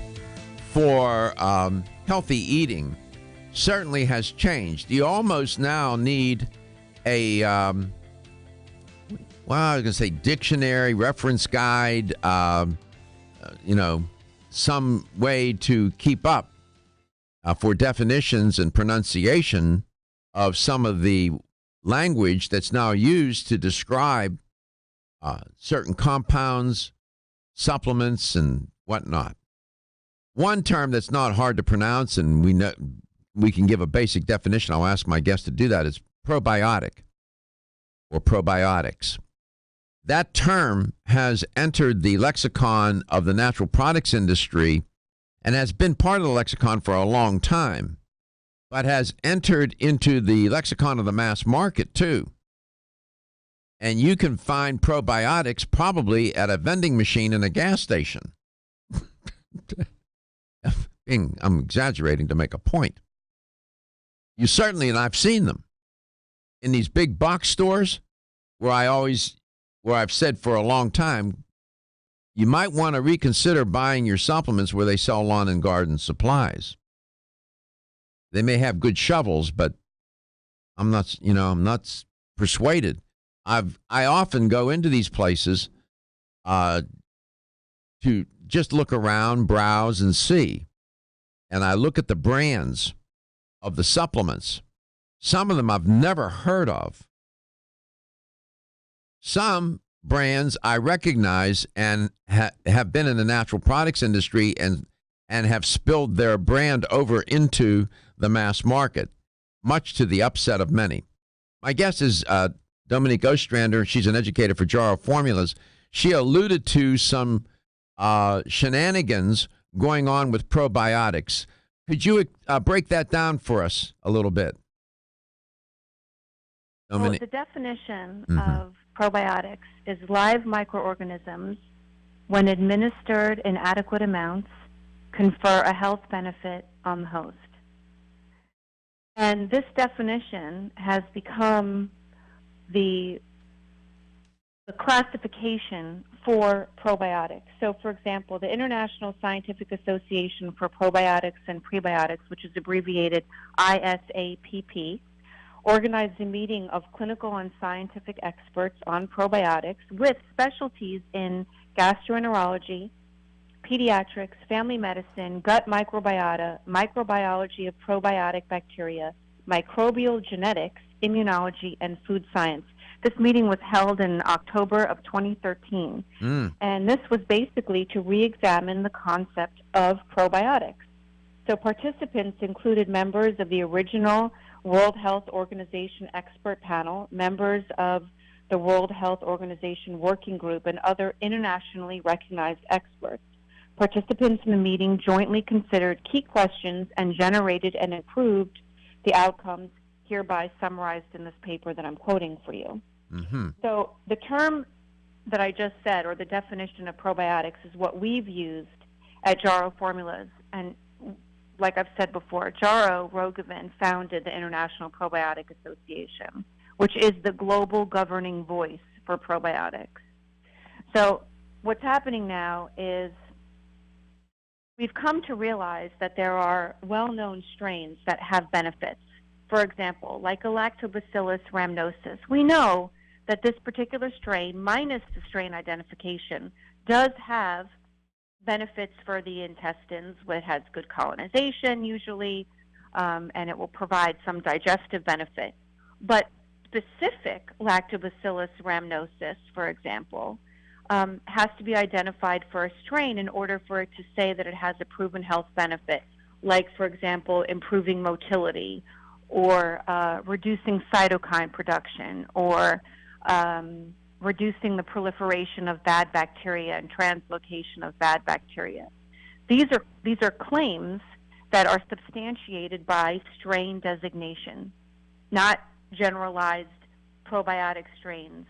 for healthy eating certainly has changed. You almost now need a, I was going to say dictionary, reference guide, some way to keep up for definitions and pronunciation of some of the language that's now used to describe certain compounds, supplements, and whatnot. One term that's not hard to pronounce, and we can give a basic definition. I'll ask my guest to do that. Is probiotic or probiotics. That term has entered the lexicon of the natural products industry and has been part of the lexicon for a long time, but has entered into the lexicon of the mass market too. And you can find probiotics probably at a vending machine in a gas station. I'm exaggerating to make a point. You certainly, and I've seen them in these big box stores where I've said for a long time, you might want to reconsider buying your supplements where they sell lawn and garden supplies. They may have good shovels, but I'm not persuaded. I often go into these places to just look around, browse, and see. And I look at the brands of the supplements. Some of them I've never heard of. Some brands I recognize and have been in the natural products industry and have spilled their brand over into the mass market, much to the upset of many. My guest is Dominique Ostrander. She's an educator for Jarrow Formulas. She alluded to some shenanigans going on with probiotics. Could you break that down for us a little bit? Well, the definition of probiotics is live microorganisms, when administered in adequate amounts, confer a health benefit on the host. And this definition has become the classification for probiotics. So, for example, the International Scientific Association for Probiotics and Prebiotics, which is abbreviated ISAPP, organized a meeting of clinical and scientific experts on probiotics with specialties in gastroenterology, pediatrics, family medicine, gut microbiota, microbiology of probiotic bacteria, microbial genetics, immunology, and food science. This meeting was held in October of 2013, and this was basically to re-examine the concept of probiotics. So participants included members of the original World Health Organization expert panel, members of the World Health Organization Working Group, and other internationally recognized experts. Participants in the meeting jointly considered key questions and generated and improved the outcomes hereby summarized in this paper that I'm quoting for you. So the term that I just said, or the definition of probiotics, is what we've used at Jarrow Formulas. And like I've said before, Jarrow Rogovin founded the International Probiotic Association, which is the global governing voice for probiotics. So what's happening now is we've come to realize that there are well-known strains that have benefits. For example, like a Lactobacillus rhamnosus, we know that this particular strain, minus the strain identification, does have benefits for the intestines. It has good colonization usually, and it will provide some digestive benefit. But specific Lactobacillus rhamnosus, for example, has to be identified for a strain in order for it to say that it has a proven health benefit, like, for example, improving motility or reducing cytokine production or reducing the proliferation of bad bacteria and translocation of bad bacteria. These are claims that are substantiated by strain designation, not generalized probiotic strains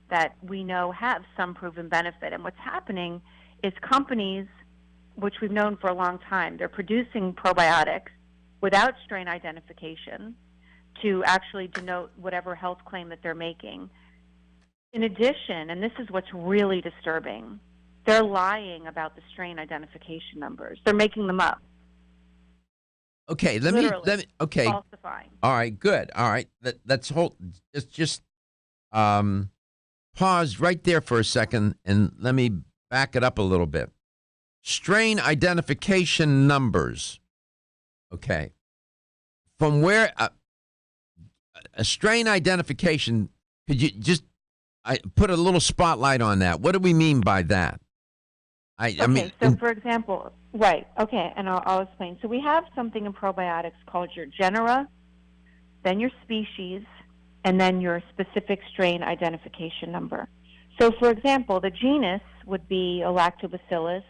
that we know have some proven benefit. And what's happening is companies, which we've known for a long time, they're producing probiotics without strain identification to actually denote whatever health claim that they're making. In addition, and this is what's really disturbing, they're lying about the strain identification numbers. They're making them up. Okay, let Literally, me. Okay, falsifying. all right, good. All right, let's hold. Just pause right there for a second, and let me back it up a little bit. Strain identification numbers. Okay, from where a strain identification? Could you just put a little spotlight on that? What do we mean by that? I mean, so for example, right, okay, and I'll explain. So we have something in probiotics called your genera, then your species, and then your specific strain identification number. So for example, the genus would be a lactobacillus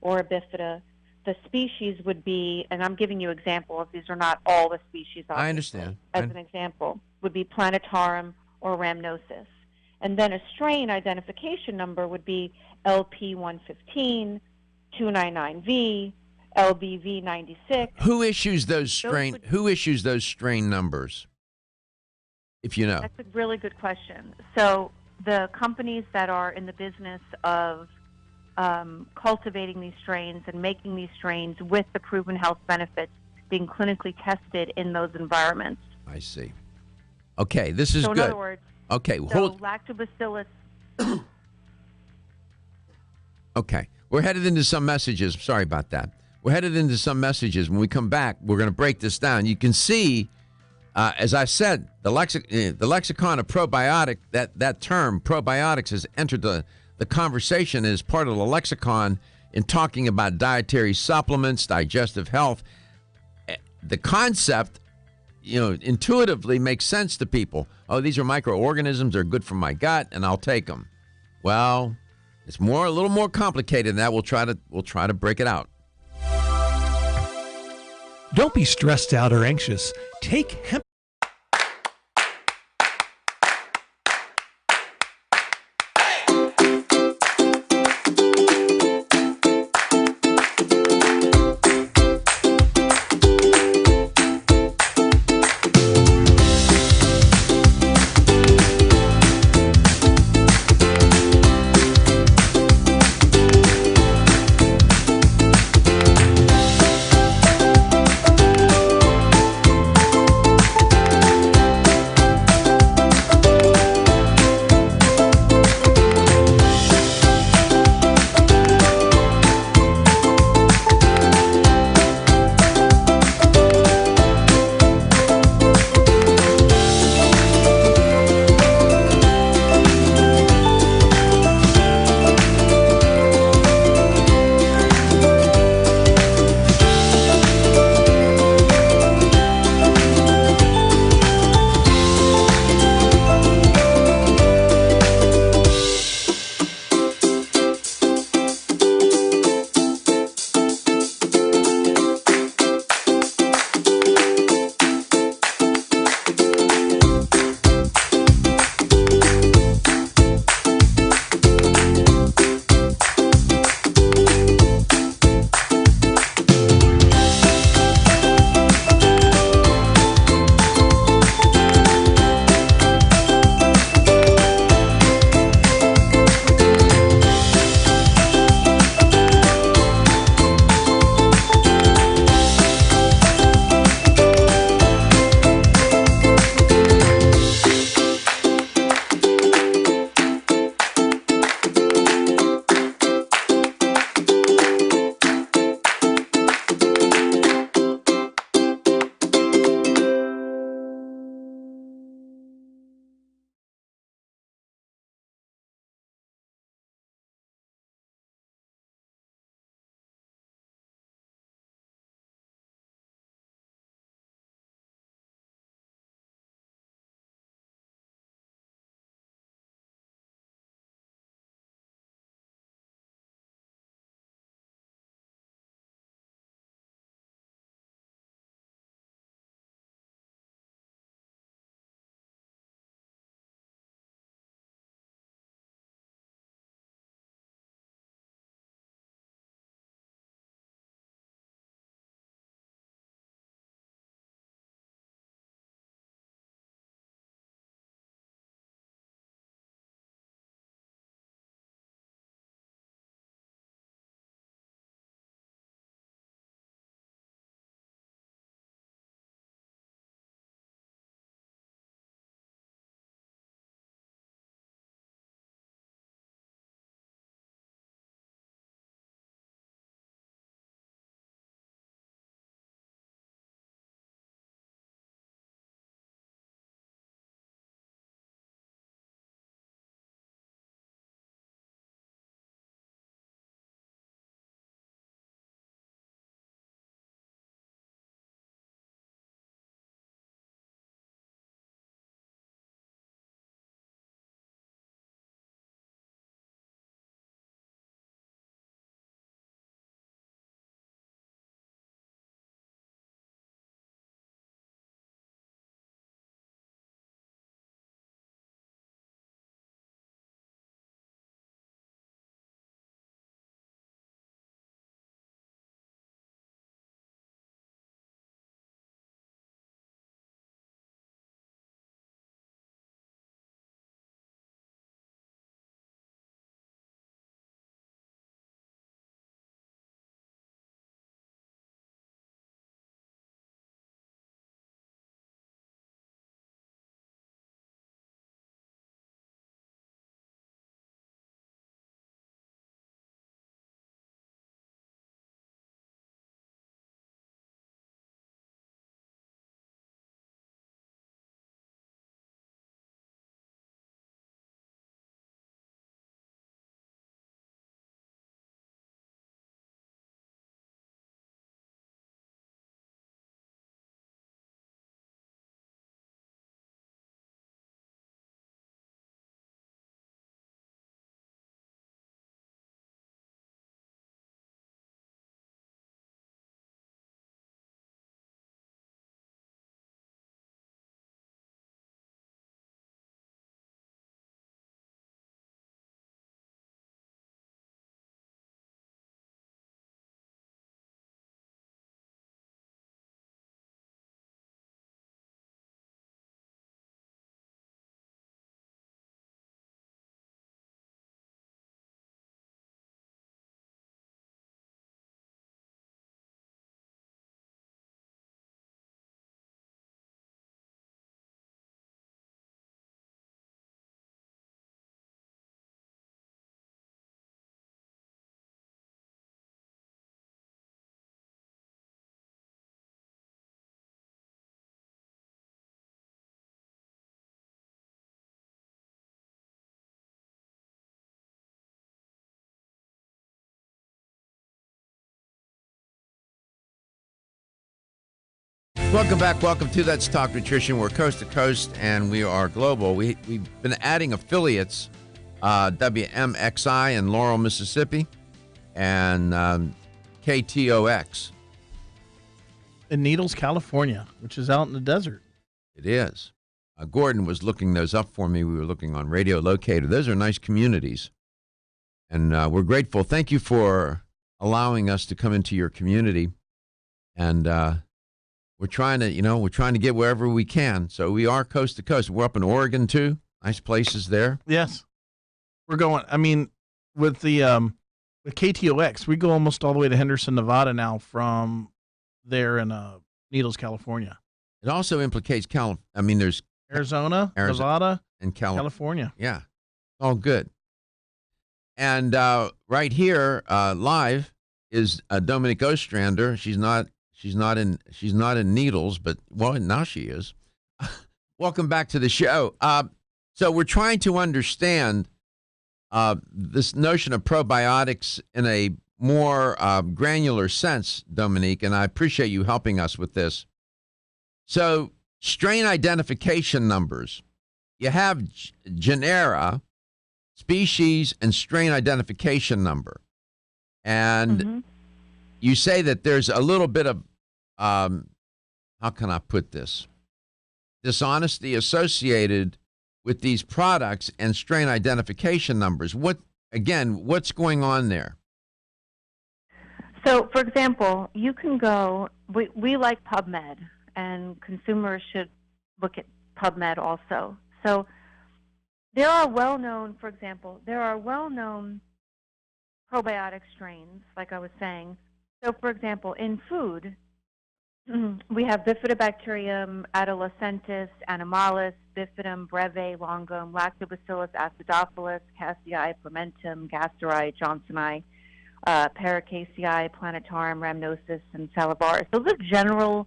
or a bifida. The species would be, and I'm giving you examples, these are not all the species, obviously. I understand. As an example, would be plantarum or rhamnosus. And then a strain identification number would be LP115, 299V, LBV96. Who issues those strain numbers? If you know. That's a really good question. So the companies that are in the business of cultivating these strains and making these strains with the proven health benefits being clinically tested in those environments. I see. Okay, this is so good. In other words, okay, so hold. lactobacillus. Okay, we're headed into some messages. Sorry about that. We're headed into some messages. When we come back, we're going to break this down. You can see, as I said, the lexicon of probiotic, that term, probiotics, has entered the conversation as part of the lexicon in talking about dietary supplements, digestive health. The concept, intuitively makes sense to people. Oh, these are microorganisms. They're good for my gut, and I'll take them. Well, it's a little more complicated than that. We'll try to break it out. Don't be stressed out or anxious. Take hemp. Welcome back. Welcome to Let's Talk Nutrition. We're coast to coast, and we are global. We've been adding affiliates, WMXI in Laurel, Mississippi, and KTOX. In Needles, California, which is out in the desert. It is. Gordon was looking those up for me. We were looking on Radio Locator. Those are nice communities, and we're grateful. Thank you for allowing us to come into your community, and we're trying to get wherever we can. So we are coast to coast. We're up in Oregon too. Nice places there. Yes, we're going. I mean, with the with KTOX, we go almost all the way to Henderson, Nevada now from there in Needles, California. It also implicates there's Arizona, Nevada, and California. Yeah, all good. And right here, live is Dominique Ostrander. She's not in Needles, but now she is. Welcome back to the show. So we're trying to understand this notion of probiotics in a more granular sense, Dominique, and I appreciate you helping us with this. So strain identification numbers. You have genera, species, and strain identification number. And you say that there's a little bit of, how can I put this? Dishonesty associated with these products and strain identification numbers. What's going on there? So, for example, you can go, we like PubMed, and consumers should look at PubMed also. So there are well-known probiotic strains, like I was saying. So, for example, in food, we have Bifidobacterium adolescentis, animalis, Bifidum breve, longum, Lactobacillus acidophilus, Cassii plementum, Gasterii, Johnsoni, Paracasei, Plantarum, Rhamnosus, and Salivaris. Those are general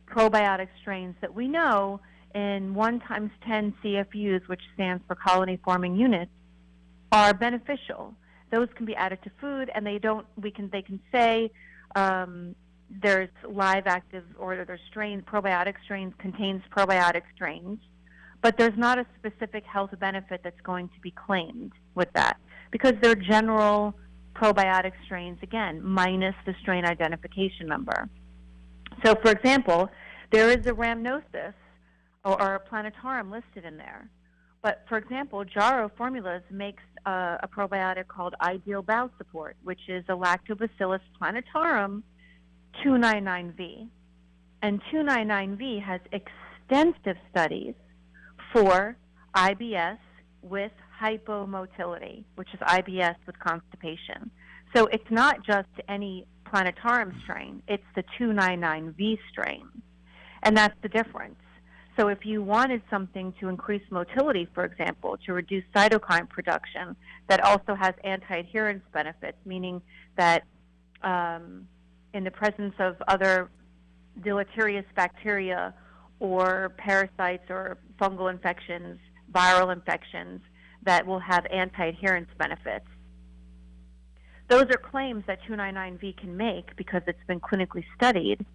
probiotic strains that we know in 1 × 10 CFUs, which stands for colony-forming units, are beneficial. Those can be added to food, and they can say there's live active or there's probiotic strains contains probiotic strains, but there's not a specific health benefit that's going to be claimed with that because they're general probiotic strains, again, minus the strain identification number. So, for example, there is a Rhamnosus or a Plantarum listed in there. But, for example, Jarrow Formulas makes a probiotic called Ideal Bowel Support, which is a Lactobacillus plantarum 299V. And 299V has extensive studies for IBS with hypomotility, which is IBS with constipation. So it's not just any Plantarum strain, it's the 299V strain. And that's the difference. So if you wanted something to increase motility, for example, to reduce cytokine production, that also has anti-adherence benefits, meaning that in the presence of other deleterious bacteria or parasites or fungal infections, viral infections, that will have anti-adherence benefits. Those are claims that 299V can make because it's been clinically studied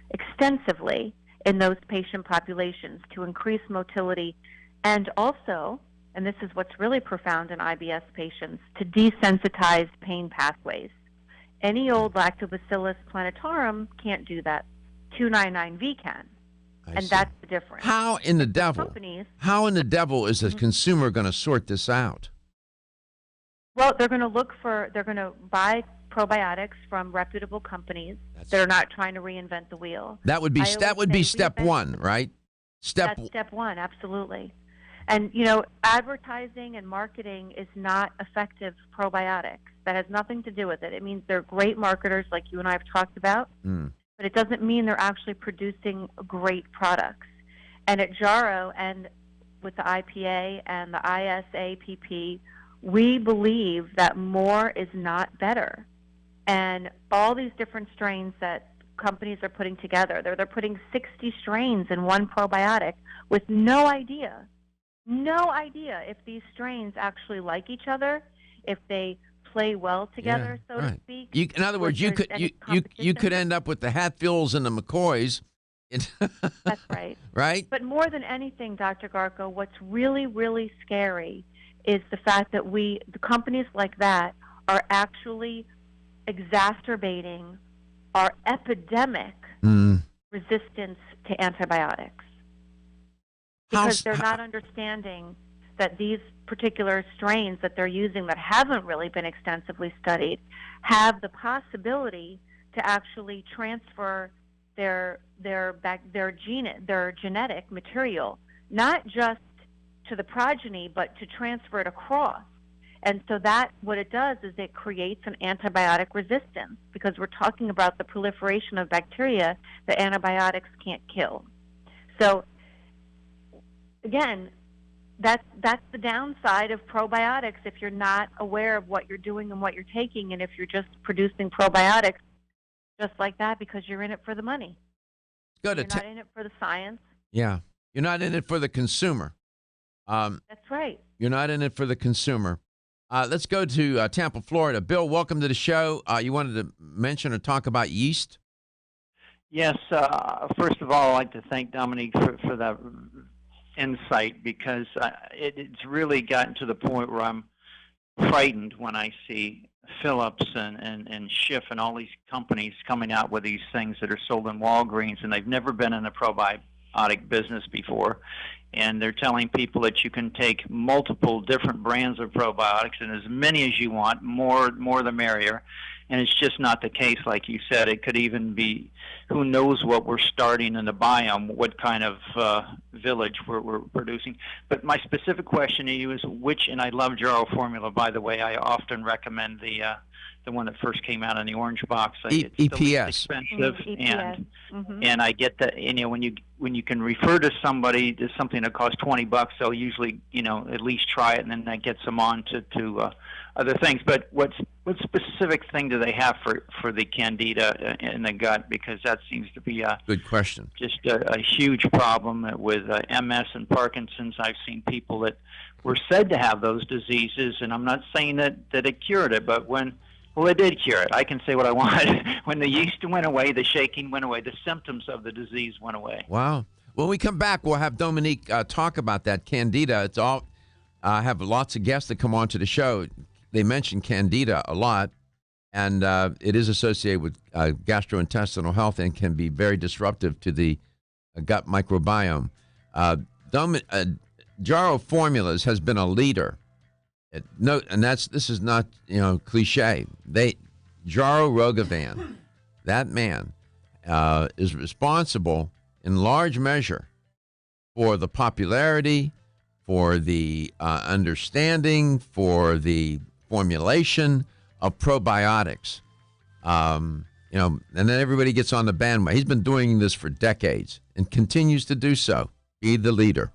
extensively in those patient populations to increase motility and also, and this is what's really profound in IBS patients, to desensitize pain pathways. Any old Lactobacillus plantarum can't do that. 299V can. And that's the difference. How in the devil is a consumer going to sort this out? Well, they're going to buy probiotics from reputable companies that are not trying to reinvent the wheel. That would be step one, right? That's step one, absolutely. And, advertising and marketing is not effective probiotics. That has nothing to do with it. It means they're great marketers like you and I have talked about, but it doesn't mean they're actually producing great products. And at Jarrow and with the IPA and the ISAPP, we believe that more is not better. And all these different strains that companies are putting together, they're putting 60 strains in one probiotic with no idea if these strains actually like each other, if they play well together, so to speak. In other words, you could end up with the Hatfields and the McCoys That's right. Right? But more than anything, Dr. Garko, what's really, really scary is the fact that the companies like that are actually exacerbating our epidemic resistance to antibiotics. Because they're not understanding that these particular strains that they're using that haven't really been extensively studied have the possibility to actually transfer their genetic material, not just to the progeny, but to transfer it across. And so that what it does is it creates an antibiotic resistance, because we're talking about the proliferation of bacteria that antibiotics can't kill. So again, that's the downside of probiotics if you're not aware of what you're doing and what you're taking, and if you're just producing probiotics just like that because you're in it for the money. You're not in it for the science. Yeah. You're not in it for the consumer. That's right. You're not in it for the consumer. Let's go to Tampa, Florida. Bill, welcome to the show. You wanted to mention or talk about yeast? Yes. First of all, I'd like to thank Dominique for that insight, because it's really gotten to the point where I'm frightened when I see Phillips and Schiff and all these companies coming out with these things that are sold in Walgreens, and they've never been in the probiotic business before. And they're telling people that you can take multiple different brands of probiotics, and as many as you want, more the merrier. And it's just not the case, like you said. It could even be, who knows what we're starting in the biome, what kind of village we're producing. But my specific question to you is and I love Jarrow formula, by the way. I often recommend the one that first came out in the orange box. It's EPS. the least expensive, EPS. and I get that. When you can refer to somebody to something that costs $20, they'll usually at least try it, and then that gets them on to other things. But what specific thing do they have for the candida in the gut? Because that seems to be good question. Just a huge problem with MS and Parkinson's. I've seen people that were said to have those diseases, and I'm not saying that it cured it, but it did cure it. I can say what I want. When the yeast went away, the shaking went away, the symptoms of the disease went away. Wow. When we come back, we'll have Dominique talk about that candida. It's all. I have lots of guests that come on to the show. They mention candida a lot, and it is associated with gastrointestinal health and can be very disruptive to the gut microbiome. Jarrow Formulas has been a leader. This is not cliche. Jarrow Rogovan, that man, is responsible in large measure for the popularity, for the understanding, for the formulation of probiotics. And then everybody gets on the bandwagon. He's been doing this for decades and continues to do so. Be the leader.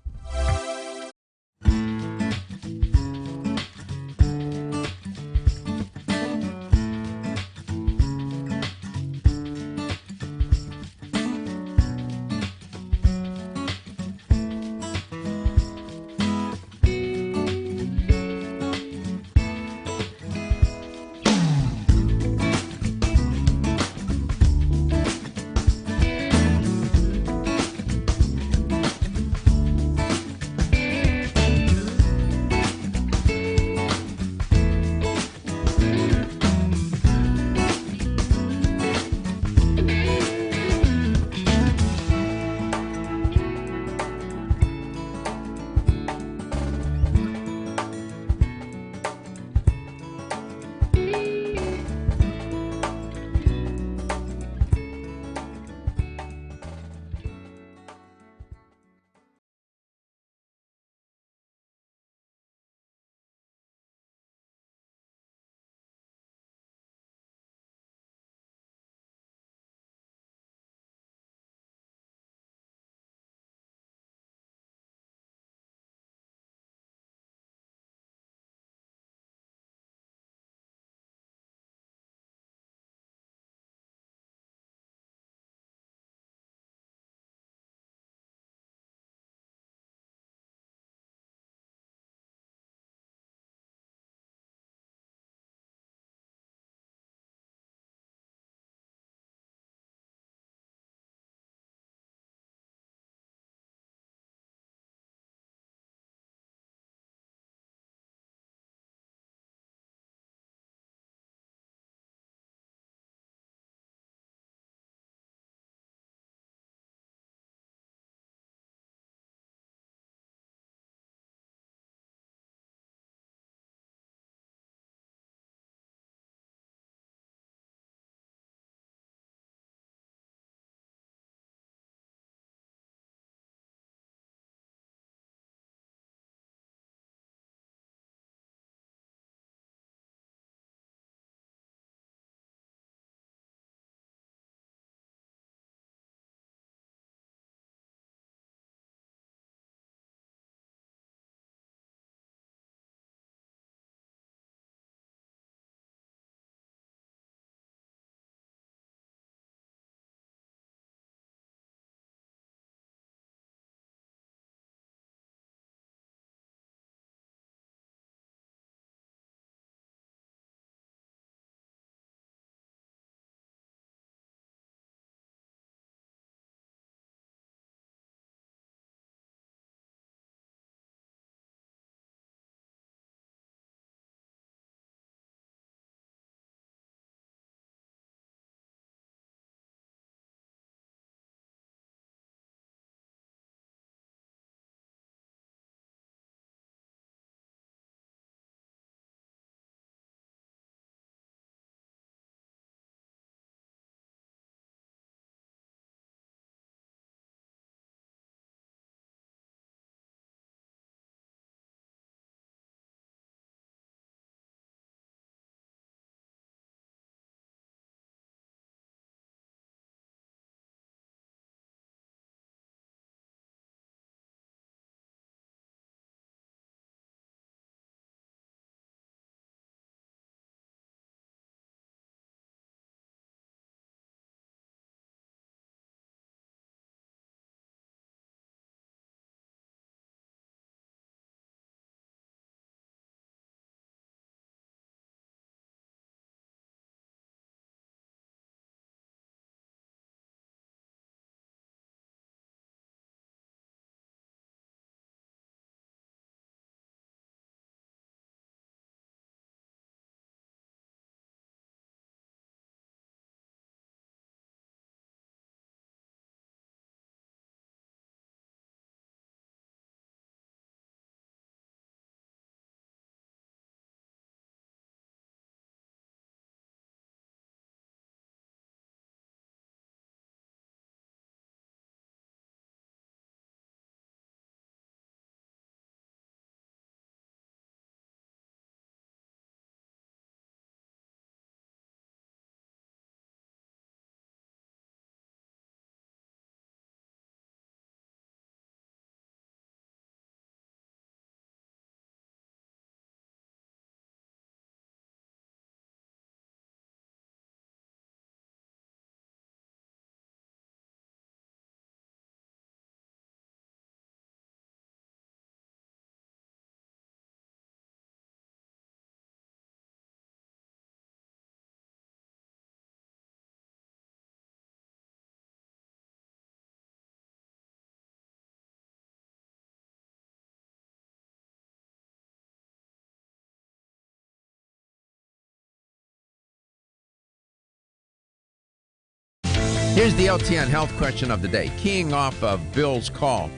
Here's the LTN health question of the day, keying off of Bill's call.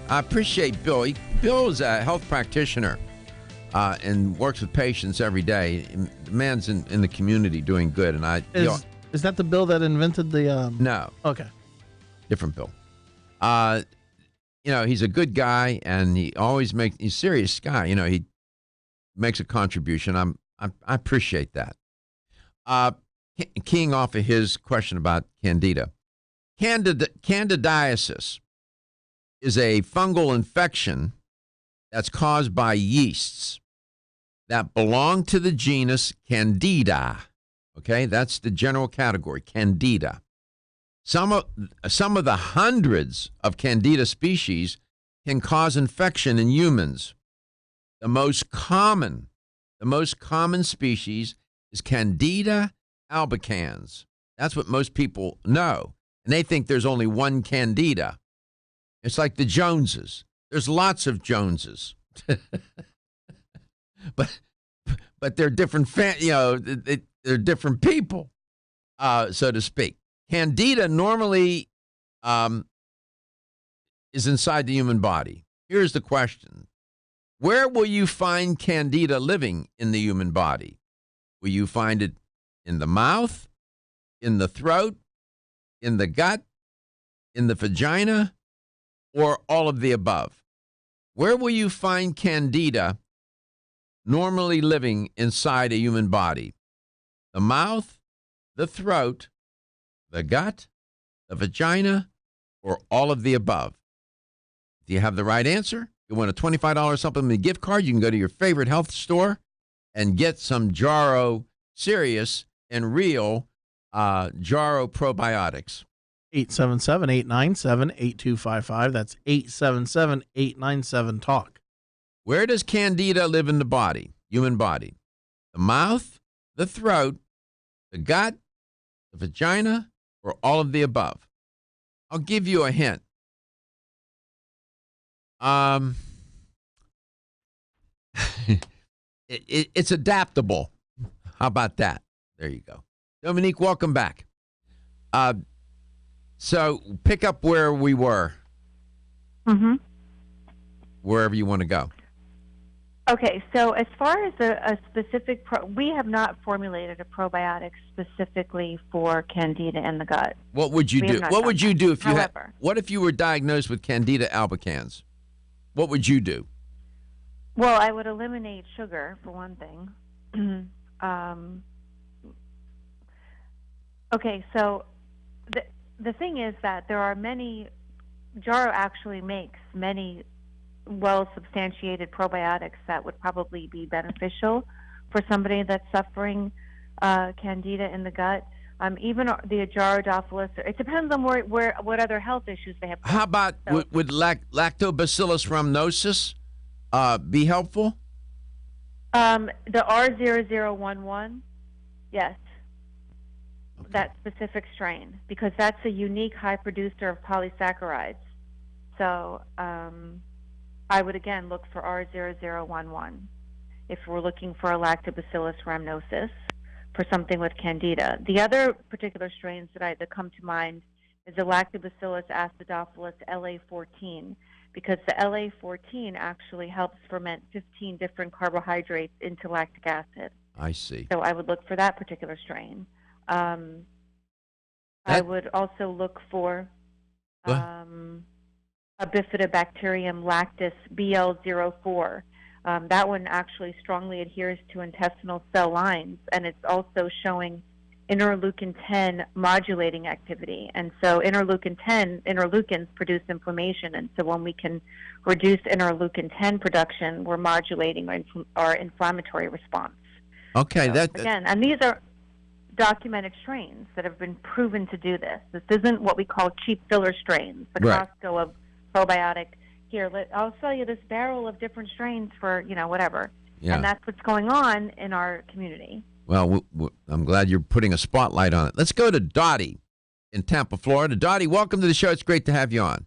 I appreciate Bill. Bill is a health practitioner and works with patients every day. The man's in the community doing good. And Is that the Bill that invented the... No. Okay. Different Bill. He's a good guy, and he's a serious guy. He makes a contribution. I appreciate that. Keying off of his question about candida. Candidiasis is a fungal infection that's caused by yeasts that belong to the genus Candida. Okay, that's the general category, Candida. Some of the hundreds of Candida species can cause infection in humans. The most common species is Candida albicans. That's what most people know. And they think there's only one Candida. It's like the Joneses. There's lots of Joneses. but they're different they're different people, so to speak. Candida normally is inside the human body. Here's the question. Where will you find Candida living in the human body? Will you find it in the mouth, in the throat, in the gut, in the vagina, or all of the above? Where will you find Candida normally living inside a human body? The mouth, the throat, the gut, the vagina, or all of the above? Do you have the right answer? You want a $25 supplement gift card? You can go to your favorite health store and get some Jarrow Serious and Real Jarrow probiotics. 877-897-8255. That's 877-897-TALK. Where does Candida live in the body, human body? The mouth, the throat, the gut, the vagina, or all of the above? I'll give you a hint. It's adaptable. How about that? There you go. Dominique, welcome back. So pick up where we were. Mm-hmm. Wherever you want to go. Okay, so as far as a specific, we have not formulated a probiotic specifically for Candida in the gut. What would you do? What would you do if you what if you were diagnosed with Candida albicans? What would you do? Well, I would eliminate sugar for one thing. Okay, so the thing is that there are Jarrow actually makes many well-substantiated probiotics that would probably be beneficial for somebody that's suffering Candida in the gut. Even the Ajarodophilus, it depends on what other health issues they have. How about would Lactobacillus rhamnosus be helpful? The R0011, yes. Okay. That specific strain, because that's a unique high producer of polysaccharides. So I would again look for R0011 if we're looking for a Lactobacillus rhamnosus for something with Candida. The other particular strains that come to mind is the Lactobacillus acidophilus LA14, because the LA14 actually helps ferment 15 different carbohydrates into lactic acid. I see. So I would look for that particular strain. I would also look for a Bifidobacterium lactis BL04. That one actually strongly adheres to intestinal cell lines, and it's also showing interleukin-10 modulating activity. And so interleukins produce inflammation, and so when we can reduce interleukin-10 production, we're modulating our inflammatory response. Okay, so, again, and these are documented strains that have been proven to do this. This isn't what we call cheap filler strains, the Costco of probiotic. Here, I'll sell you this barrel of different strains for, whatever. Yeah. And that's what's going on in our community. Well, I'm glad you're putting a spotlight on it. Let's go to Dottie in Tampa, Florida. Dottie, welcome to the show. It's great to have you on.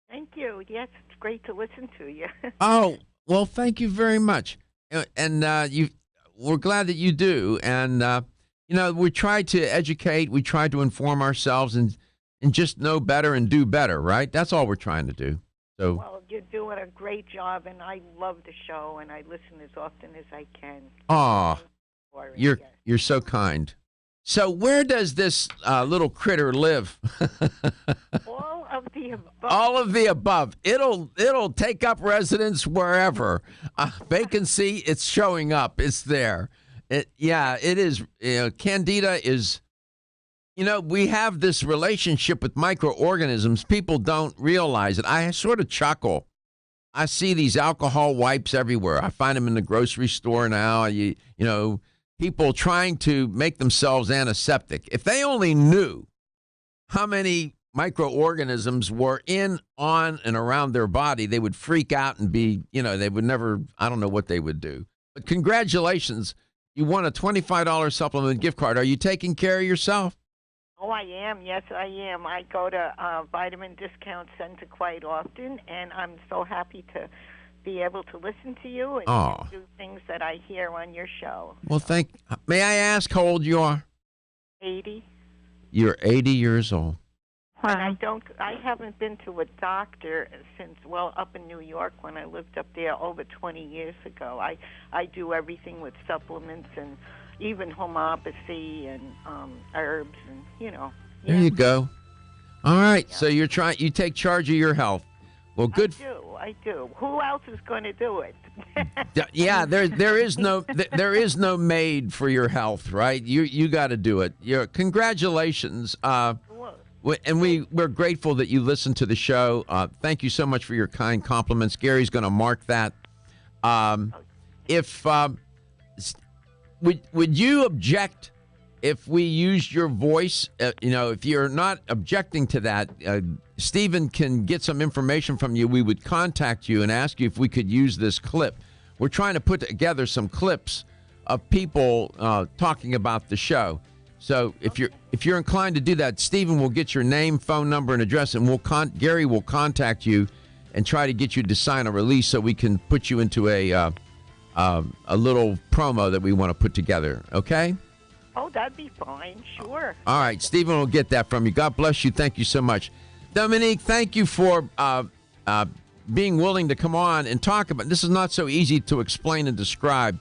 Thank you. Yes, it's great to listen to you. Oh, well, thank you very much. And we're glad that you do. And, we try to educate. We try to inform ourselves. And and just know better and do better, right? That's all we're trying to do. So, Well, you're doing a great job, and I love the show, and I listen as often as I can. you're so kind. So where does this little critter live? All of the above. All of the above. It'll take up residence wherever. Vacancy, it's showing up. It's there. It is. Candida is. We have this relationship with microorganisms. People don't realize it. I sort of chuckle. I see these alcohol wipes everywhere. I find them in the grocery store now. People trying to make themselves antiseptic. If they only knew how many microorganisms were in, on, and around their body, they would freak out and be, they would never, I don't know what they would do. But congratulations. You won a $25 supplement gift card. Are you taking care of yourself? Oh, I am. Yes, I am. I go to Vitamin Discount Center quite often, and I'm so happy to be able to listen to you and do things that I hear on your show. Well, may I ask how old you are? 80. You're 80 years old. And I haven't been to a doctor since, up in New York when I lived up there over 20 years ago. I do everything with supplements and even homeopathy and herbs and, There you go. All right. Yeah. So you take charge of your health. Well, good. I do. Who else is going to do it? Yeah, there is no maid for your health, right? You got to do it. Congratulations. And we're grateful that you listened to the show. Thank you so much for your kind compliments. Gary's going to mark that. Would you object if we used your voice? If you're not objecting to that, Stephen can get some information from you. We would contact you and ask you if we could use this clip. We're trying to put together some clips of people talking about the show. So if you're inclined to do that, Stephen will get your name, phone number, and address, and Gary will contact you and try to get you to sign a release so we can put you into a little promo that we want to put together. Okay? Oh, that'd be fine. Sure. All right. Stephen will get that from you. God bless you. Thank you so much. Dominique, thank you for being willing to come on and talk about. This is not so easy to explain and describe,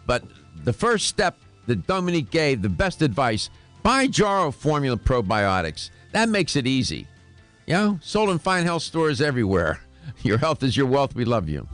but the first step that Dominique gave, the best advice, buy Jarrow Formula Probiotics. That makes it easy. Sold in fine health stores everywhere. Your health is your wealth. We love you.